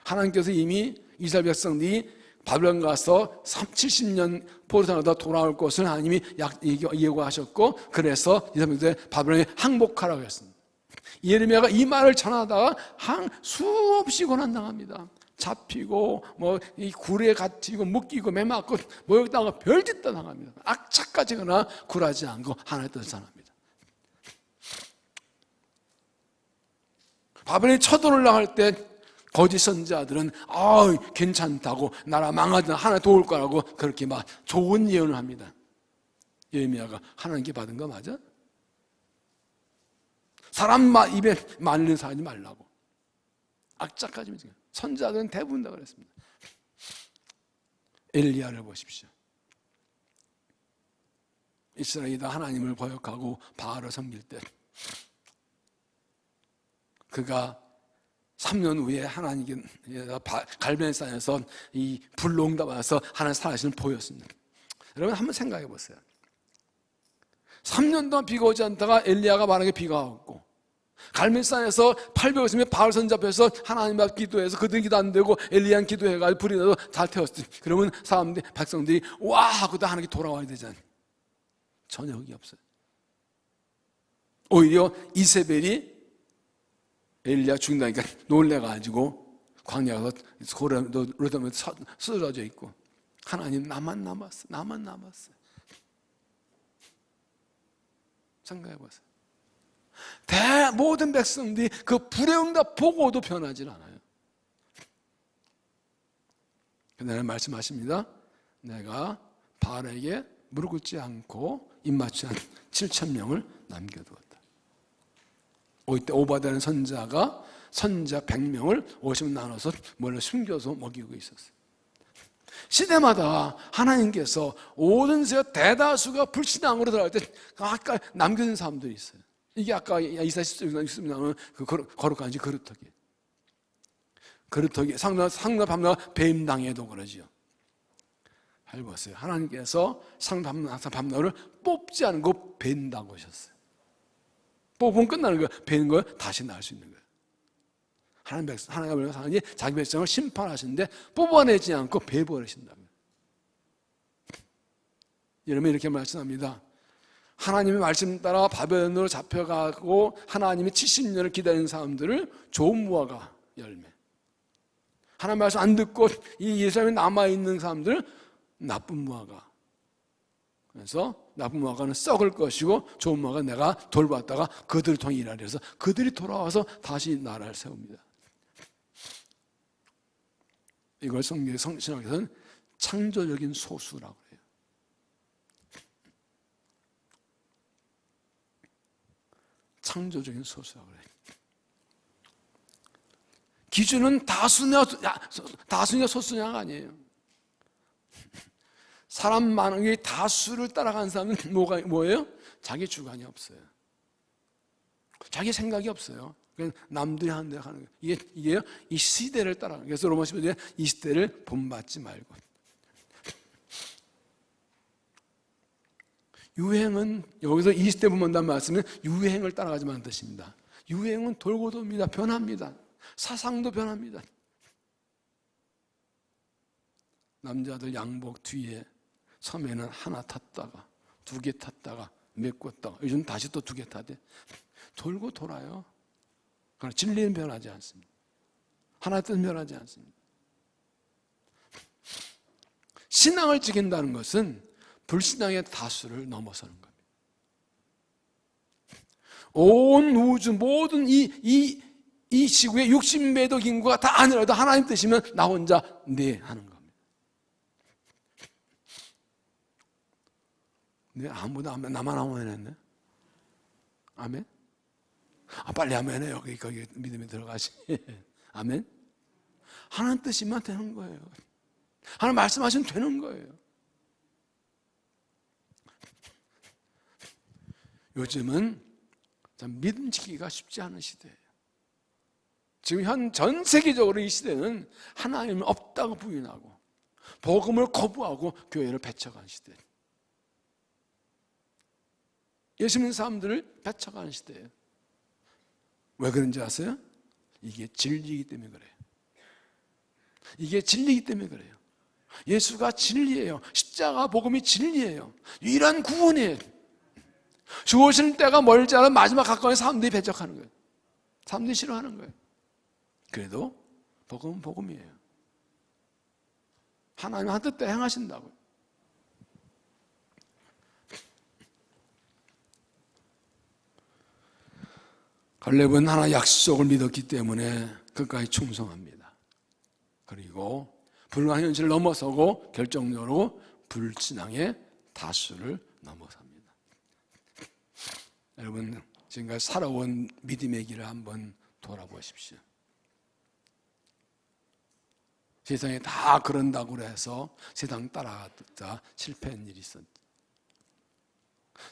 하나님께서 이미 이스라엘 백성들이 바벨론 가서 70년 포로당하다 돌아올 것을 하나님이 예고하셨고, 그래서 이스라엘 백성들이 바벨론에 항복하라고 했습니다. 예레미야가 이 말을 전하다가 수없이 고난당합니다. 잡히고 이 굴에 갇히고 묶이고 매 맞고 모욕당하고 별짓 다 당합니다. 악착같이 거나 굴하지 않고 하나님의 뜻을 전합니다. 바벨론이 쳐들어올라갈 때 거짓 선지자들은 괜찮다고 나라 망하든 하나 도울 거라고 그렇게 막 좋은 예언을 합니다. 예레미야가 하나님께 받은 거 맞아? 사람 입에 말리는 사람이 말라고. 악착까지 선지자들은 대부분 다 그랬습니다. 엘리야를 보십시오. 이스라엘이 다 하나님을 거역하고 바알을 섬길 때 그가 3년 후에 하나님께 갈멜산에서 이 불로 응답하여서 하나님 살아계시는 보였습니다. 여러분 한번 생각해 보세요. 3년 동안 비가 오지 않다가 엘리야가 만약에 비가 왔고, 갈멜산에서 800여 바알 선지자 앞에서 하나님 앞 기도해서 그들은 기도 안 되고 엘리야는 기도해가지고 불이 나서 잘 태웠어요. 그러면 사람들이, 백성들이 와 하고 다 하나님께 돌아와야 되잖아요. 전혀 그게 없어요. 오히려 이세벨이 엘리야 죽는다니까 놀래가지고 광야에서 로담에 쓰러져 있고, 하나님 나만 남았어. 생각해보세요. 모든 백성들이 그 불의 응답 보고도 변하지 않아요. 그날 말씀하십니다. 내가 바알에게 무릎 꿇지 않고 입맞추지 않은 7,000명을 남겨두었다. 이때 오바다는 선지자 100명을 50명 나눠서 몰래 숨겨서 먹이고 있었어요. 시대마다 하나님께서 모든 대다수가 불신앙으로 들어갈 때 아까 남겨진 사람들이 있어요. 이게 아까 이사야 10장에 나오는 그 거룩한 지 그루터기. 상나 밤나 뱀당해도 그러지요. 잘 보세요. 하나님께서 상나 밤나를 뽑지 않은 거 벤다고 하셨어요. 뽑으면 끝나는 거예요. 베는 걸 다시 낳을 수 있는 거예요. 하나님이 자기 백성을 심판하시는데 뽑아내지 않고 베버리신다면, 여러분 이렇게 말씀합니다. 하나님의 말씀 따라 바벨론으로 잡혀가고 하나님이 70년을 기다리는 사람들을 좋은 무화과 열매, 하나님 말씀 안 듣고 이 예루살렘에 남아있는 사람들은 나쁜 무화과. 그래서 나쁜 무화과는 썩을 것이고 좋은 무화과 내가 돌봤다가 그들을 통해 일하려 해서 그들이 돌아와서 다시 나라를 세웁니다. 이걸 성경에서는 창조적인 소수라고 해요. 창조적인 소수라고 해요. 기준은 다수냐 소수냐가 아니에요. 사람 많은 게 다수를 따라가는 사람은 뭐예요? 자기 주관이 없어요. 자기 생각이 없어요. 그냥 남들이 하는 대로 하는 거예요. 이게요, 이 시대를 따라가는 거예요. 그래서 로마 15장에 이 시대를 본받지 말고. 유행은, 여기서 이 시대 본받는다는 말씀은 유행을 따라가지 마는 뜻입니다. 유행은 돌고 돕니다. 변합니다. 사상도 변합니다. 남자들 양복 뒤에 처음에는 하나 탔다가 2개 탔다가 메꿨다가 요즘 다시 또 2개 타대. 돌고 돌아요. 그러나 진리는 변하지 않습니다. 하나의 뜻은 변하지 않습니다. 신앙을 지킨다는 것은 불신앙의 다수를 넘어서는 겁니다. 온 우주 모든 이 지구의 60매덕 인구가 다 아니라도 하나님 뜻이면 나 혼자 네 하는 겁니다. 네, 아무도 아멘, 나만 아멘 했네. 아멘? 빨리 아멘 해요. 거기 믿음에 들어가시. 아멘? 하나님 뜻이면 되는 거예요. 하나님 말씀하시면 되는 거예요. 요즘은 믿음 지키기가 쉽지 않은 시대예요. 지금 전 세계적으로 이 시대는 하나님은 없다고 부인하고 복음을 거부하고 교회를 배척하는 시대예요. 예수 믿는 사람들을 배척하는 시대예요. 왜 그런지 아세요? 이게 진리이기 때문에 그래요. 이게 진리이기 때문에 그래요. 예수가 진리예요. 십자가 복음이 진리예요. 유일한 구원이에요. 죽으시는 때가 멀지 않은 마지막 가까운 사람들이 배척하는 거예요. 사람들이 싫어하는 거예요. 그래도 복음은 복음이에요. 하나님 한 뜻대로 행하신다고요. 갈렙은 하나의 약속을 믿었기 때문에 끝까지 충성합니다. 그리고 불가능한 현실을 넘어서고 결정적으로 불신앙의 다수를 넘어섭니다. 여러분, 지금까지 살아온 믿음의 길을 한번 돌아보십시오. 세상에 다 그런다고 해서 세상 따라가다 실패한 일이 있었죠.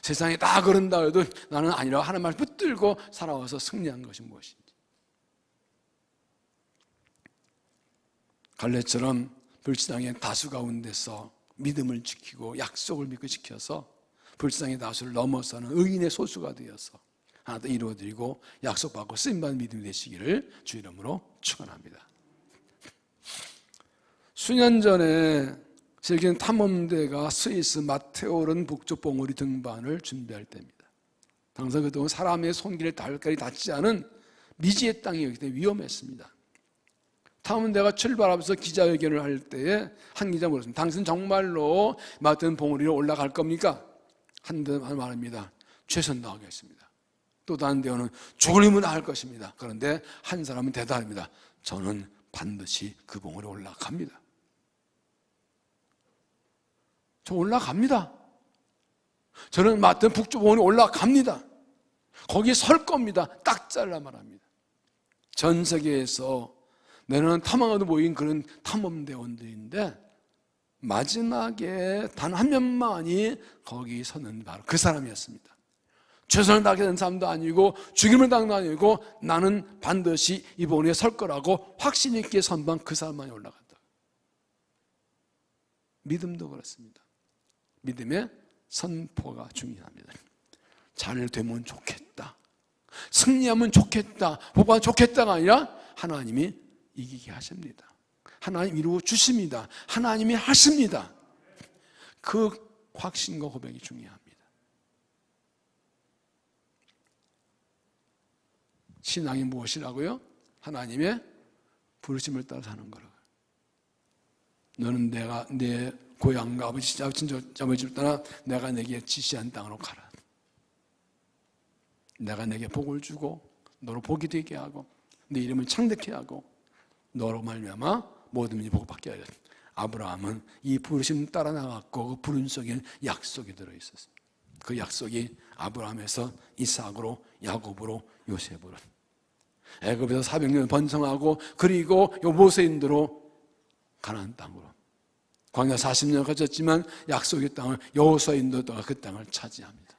세상에 다 그런다 해도 나는 아니라 하나님 말 붙들고 살아와서 승리한 것이 무엇인지. 갈렙처럼 불신앙의 다수 가운데서 믿음을 지키고 약속을 믿고 지켜서 불신앙의 다수를 넘어서는 의인의 소수가 되어서 하나 더 이루어드리고 약속받고 쓰임받는 믿음이 되시기를 주 이름으로 축원합니다. 수년 전에 실기는 탐험대가 스위스 마테오른 북쪽 봉우리 등반을 준비할 때입니다. 당시 그동안 사람의 손길에 달걀이 닿지 않은 미지의 땅이었기 때문에 위험했습니다. 탐험대가 출발하면서 기자회견을 할 때에 한 기자 물었습니다. 당신은 정말로 마테오른 봉우리로 올라갈 겁니까? 한 대만 말합니다. 최선 다하겠습니다. 또 다른 대원은 죽을 힘을 다할 것입니다. 그런데 한 사람은 대답합니다. 저는 반드시 그 봉우리에 올라갑니다. 저 올라갑니다. 저는 맡은 북쪽 봉우리 올라갑니다. 거기 설 겁니다. 딱 잘라 말합니다. 전 세계에서 내는 탐험하도 모인 그런 탐험대원들인데 마지막에 단 한 명만이 거기 서는 바로 그 사람이었습니다. 최선을 다하게 된 사람도 아니고 죽임을 당도 아니고 나는 반드시 이번 위에 설 거라고 확신 있게 선방 그 사람만이 올라간다. 믿음도 그렇습니다. 믿음의 선포가 중요합니다. 잘 되면 좋겠다, 승리하면 좋겠다, 복받으면 좋겠다가 아니라 하나님이 이기게 하십니다. 하나님 이루어 주십니다. 하나님이 하십니다. 그 확신과 고백이 중요합니다. 신앙이 무엇이라고요? 하나님의 부르심을 따라 사는 거라고요. 너는 내가 내 고향과 아버지 집을 떠나 내가 내게 지시한 땅으로 가라. 내가 내게 복을 주고 너로 복이 되게 하고 네 이름을 창대케 하고 너로 말미암아 모든 민이 복을 받게 하려. 아브라함은 이 부르심 따라 나갔고 그 부름 속에는 약속이 들어있었습니다. 그 약속이 아브라함에서 이삭으로, 야곱으로, 요셉으로, 애굽에서 400년 번성하고 그리고 모세인도로 가나안 땅으로, 광야 40년 거쳤지만 약속의 땅을 여호수아인도가 그 땅을 차지합니다.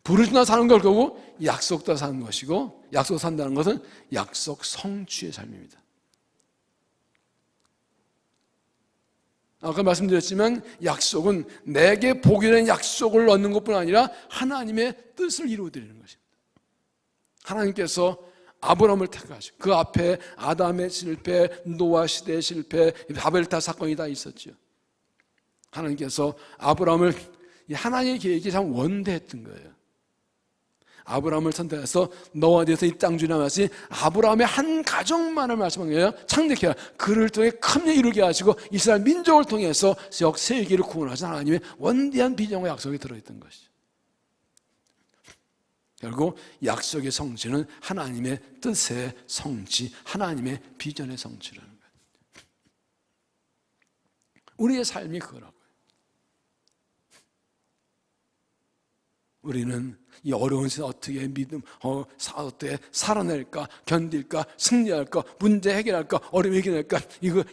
부르심 따라 사는 걸 결국 약속 따라 사는 것이고, 약속 산다는 것은 약속 성취의 삶입니다. 아까 말씀드렸지만 약속은 내게 복이 되는 약속을 얻는 것뿐 아니라 하나님의 뜻을 이루어드리는 것입니다. 하나님께서 아브라함을 택하시고 그 앞에 아담의 실패, 노아 시대의 실패, 바벨탑 사건이 다 있었죠. 하나님께서 아브라함을 하나님의 계획이 참 원대했던 거예요. 아브라함을 선택해서 너와 대해서 이 땅 주나 말씀이 아브라함의 한 가정만을 말씀한 거예요. 창대케 하라. 그를 통해 큰 일 이루게 하시고 이스라엘 민족을 통해서 역 세계를 구원하신 하나님의 원대한 비전과 약속이 들어있던 것이죠. 결국 약속의 성취는 하나님의 뜻의 성취, 하나님의 비전의 성취라는 거예요. 우리의 삶이 그거라고요. 우리는 이 어려운 세상 어떻게 어떻게 살아낼까, 견딜까, 승리할까, 문제 해결할까, 어려움 해결할까,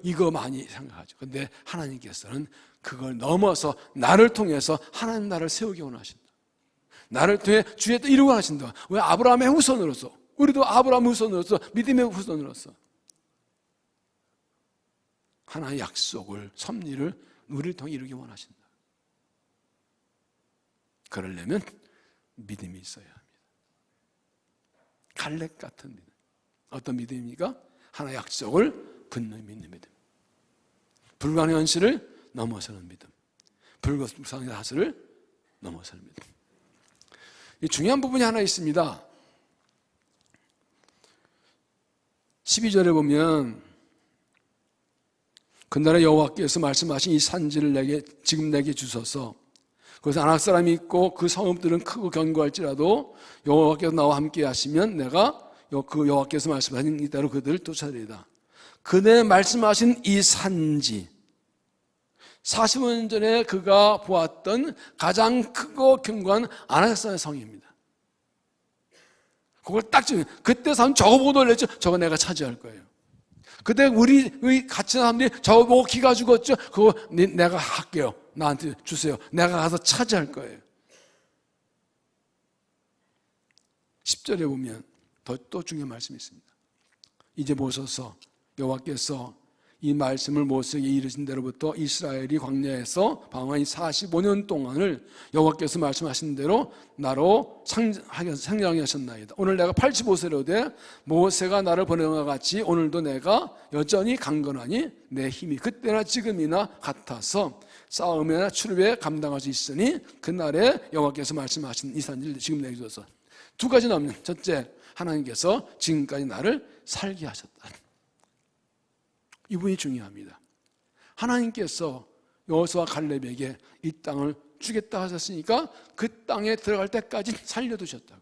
이거 많이 생각하죠. 근데 하나님께서는 그걸 넘어서 나를 통해서 하나님 나라를 세우기 원하신다. 나를 통해 주의 뜻 이루고 하신다. 왜? 아브라함의 후손으로서, 우리도 아브라함의 후손으로서, 믿음의 후손으로서 하나님의 약속을, 섭리를 우리를 통해 이루기 원하신다. 그러려면 믿음이 있어야 합니다. 갈렙 같은 믿음. 어떤 믿음입니까? 하나의 약속을 붙는 믿는 믿음. 불가능한 현실을 넘어서는 믿음. 불가능한 사실을 넘어서는 믿음. 이 중요한 부분이 하나 있습니다. 12절에 보면 그날에 여호와께서 말씀하신 이 산지를 지금 내게 주소서. 그래서 아낙 사람이 있고 그 성읍들은 크고 견고할지라도 여호와께서 나와 함께 하시면 내가 그 여호와께서 말씀하신 이대로 그들을 쫓아내리다. 그네 말씀하신 이 산지, 40년 전에 그가 보았던 가장 크고 견고한 아낙 사람의 성입니다. 그걸 딱 지금 그때 사람 저거 보고 놀랬죠. 저거 내가 차지할 거예요. 그때 우리 같이 사람들이 저거 보고 기가 죽었죠. 그거 내가 할게요. 나한테 주세요. 내가 가서 차지할 거예요. 10절에 보면 또 중요한 말씀이 있습니다. 이제 보소서 여호와께서 이 말씀을 모세에게 이르신 대로부터 이스라엘이 광야에서 방황한 45년 동안을 여호와께서 말씀하신 대로 나로 상정하게 하셨나이다. 오늘 내가 85세로 돼 모세가 나를 보낸 것 같이 오늘도 내가 여전히 강건하니 내 힘이 그때나 지금이나 같아서 싸움이나 출입에 감당할 수 있으니 그날에 여호와께서 말씀하신 이 산지를 지금 내게 주소서. 두 가지 남는 첫째, 하나님께서 지금까지 나를 살게 하셨다. 이 부분이 중요합니다. 하나님께서 여호수아 갈렙에게 이 땅을 주겠다 하셨으니까 그 땅에 들어갈 때까지 살려두셨다고.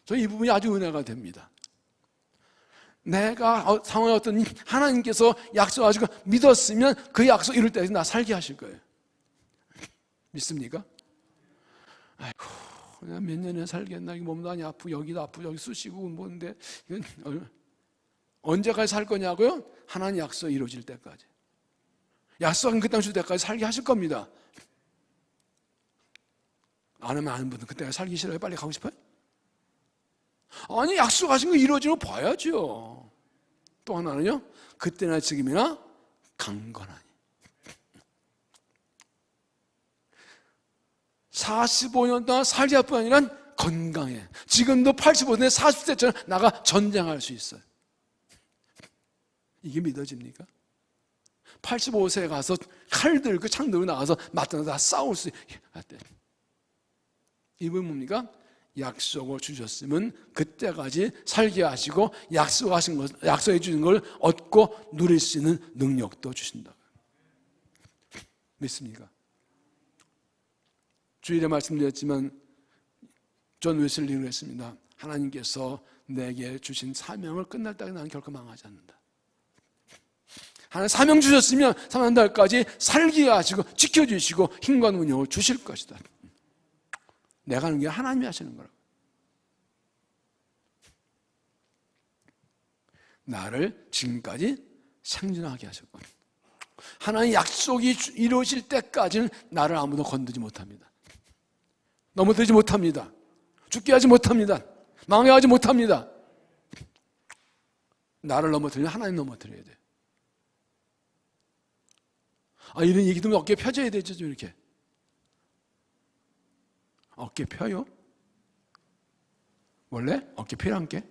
저 이 부분이 아주 은혜가 됩니다. 내가 상황이 어떤 하나님께서 약속하시고 믿었으면 그 약속 이룰 때까지 나 살게 하실 거예요. 믿습니까? 아이고, 내가 몇 년에 살겠나? 몸도 많이 아프고 여기도 아프고 여기 쑤시고 뭔데 이건 언제까지 살 거냐고요? 하나님 약속 이루어질 때까지. 약속한 그 땅 줄 때까지 살게 하실 겁니다. 안 하면 아는 분은 그때까지 살기 싫어요? 빨리 가고 싶어요? 아니, 약속하신 거 이루어지는 거 봐야죠. 또 하나는요, 그때나 지금이나 강건하니. 45년 동안 살기할 뿐 아니라 건강해. 지금도 85세, 40세처럼 나가 전쟁할 수 있어요. 이게 믿어집니까? 85세에 가서 칼 들고 창 들고 나가서 맞다가 다 싸울 수 있대. 이분 뭡니까? 약속을 주셨으면 그때까지 살게 하시고 약속해 주신 걸 얻고 누릴 수 있는 능력도 주신다. 믿습니까? 주일에 말씀드렸지만 존 웨슬리가 했습니다. 하나님께서 내게 주신 사명을 끝날 때까지 나는 결코 망하지 않는다. 하나님 사명 주셨으면 3년달까지 살게 하시고 지켜주시고 힘과 능력을 주실 것이다. 내가 하는 게 하나님이 하시는 거라고. 나를 지금까지 생존하게 하셨고, 하나님 약속이 이루어질 때까지는 나를 아무도 건드리지 못합니다. 넘어뜨리지 못합니다. 죽게 하지 못합니다. 망해하지 못합니다. 나를 넘어뜨리면 하나님 넘어뜨려야 돼. 이런 얘기 들으면 어깨 펴져야 되죠, 이렇게. 어깨 펴요? 원래 어깨 펴란 게?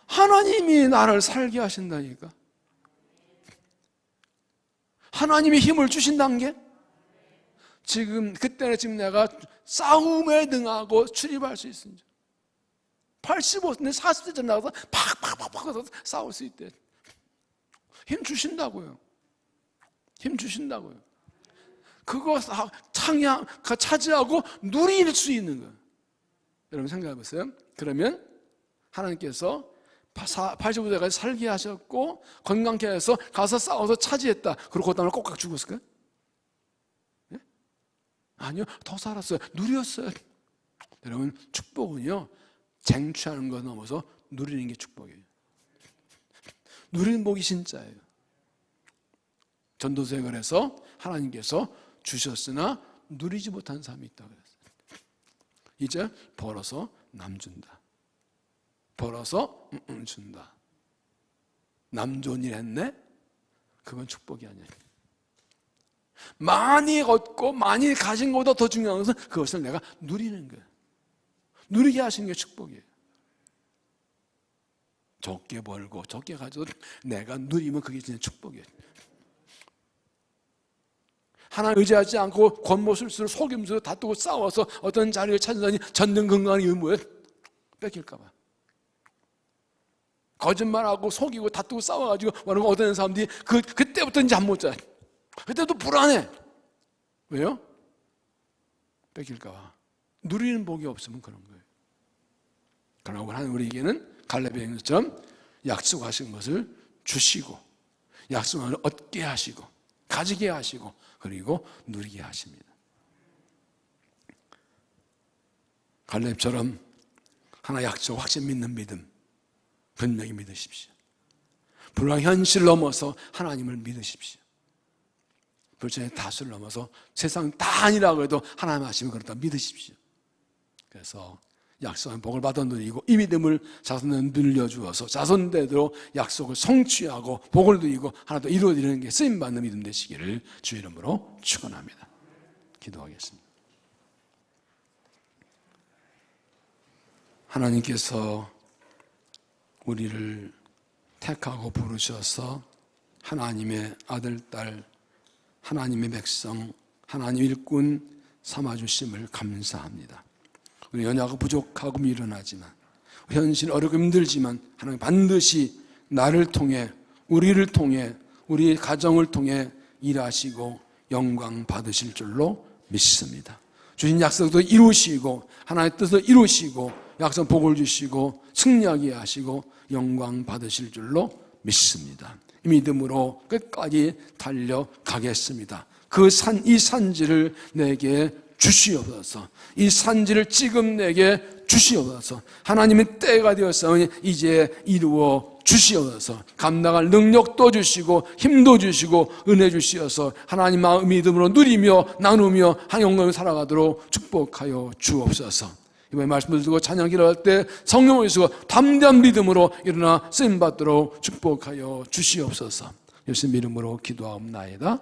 하나님이 나를 살게 하신다니까. 하나님이 힘을 주신다는 게 그때는 지금 내가 싸움에 능하고 출입할 수 있습니다. 85세, 40세쯤 나가서 팍팍팍팍 싸울 수 있대. 힘 주신다고요. 힘 주신다고요. 그거 차지하고 누릴 수 있는 거예요. 여러분 생각해 보세요. 그러면 하나님께서 85세까지 살게 하셨고 건강케 해서 가서 싸워서 차지했다. 그리고 그 다음에 꼭각 죽었을까요? 네? 아니요. 더 살았어요. 누렸어요. 여러분 축복은요, 쟁취하는 것 넘어서 누리는 게 축복이에요. 누리는 복이 진짜예요. 전도서에 그래서 하나님께서 주셨으나 누리지 못한 사람이 있다고 그랬어요. 이제 벌어서 남 준다. 벌어서 준다. 남 좋은 일 했네? 그건 축복이 아니야. 많이 얻고 많이 가진 것보다 더 중요한 것은 그것을 내가 누리는 거예요. 누리게 하시는 게 축복이에요. 적게 벌고 적게 가져도 내가 누리면 그게 진짜 축복이에요. 하나님 의지하지 않고 권모술수로 속임수로 다투고 싸워서 어떤 자리를 찾으더니 전등건강한 이유는 뭐예요? 뺏길까 봐. 거짓말하고 속이고 다투고 싸워가지고 원하는 얻어낸 사람들이 그때부터 이제 잠 못 자요. 그때부터 불안해. 왜요? 뺏길까 봐. 누리는 복이 없으면 그런 거예요. 그러나 하나님 우리에게는 갈렙의 행처럼 약속하신 것을 주시고 약속을 얻게 하시고 가지게 하시고 그리고 누리게 하십니다. 갈렙처럼 하나 약속 확신 믿는 믿음 분명히 믿으십시오. 불황 현실을 넘어서 하나님을 믿으십시오. 불천의 다수를 넘어서 세상 다 아니라고 해도 하나님 하시면 그렇다 믿으십시오. 그래서 약속한 복을 받아 누리고 이 믿음을 자손에 늘려주어서 자손대로 약속을 성취하고 복을 누리고 하나 더 이루어지는 게 쓰임받는 믿음 되시기를 주의 이름으로 축원합니다. 기도하겠습니다. 하나님께서 우리를 택하고 부르셔서 하나님의 아들, 딸, 하나님의 백성, 하나님 일꾼 삼아주심을 감사합니다. 우리 연약하고 부족하고 미련하지만 현실 어렵고 힘들지만 하나님 반드시 나를 통해 우리를 통해 우리 가정을 통해 일하시고 영광 받으실 줄로 믿습니다. 주신 약속도 이루시고 하나님의 뜻을 이루시고 약속 복을 주시고 승리하게 하시고 영광 받으실 줄로 믿습니다. 이 믿음으로 끝까지 달려가겠습니다. 이 산지를 내게 주시옵소서. 이 산지를 지금 내게 주시옵소서. 하나님의 때가 되었사오니 이제 이루어 주시옵소서. 감당할 능력도 주시고 힘도 주시고 은혜 주시어서 하나님 마음 믿음으로 누리며 나누며 영광을 살아가도록 축복하여 주옵소서. 이번에 말씀을 듣고 찬양 기도할 때 성령을 주시고 담대한 믿음으로 일어나 쓰임받도록 축복하여 주시옵소서. 예수님 이름으로 기도하옵나이다.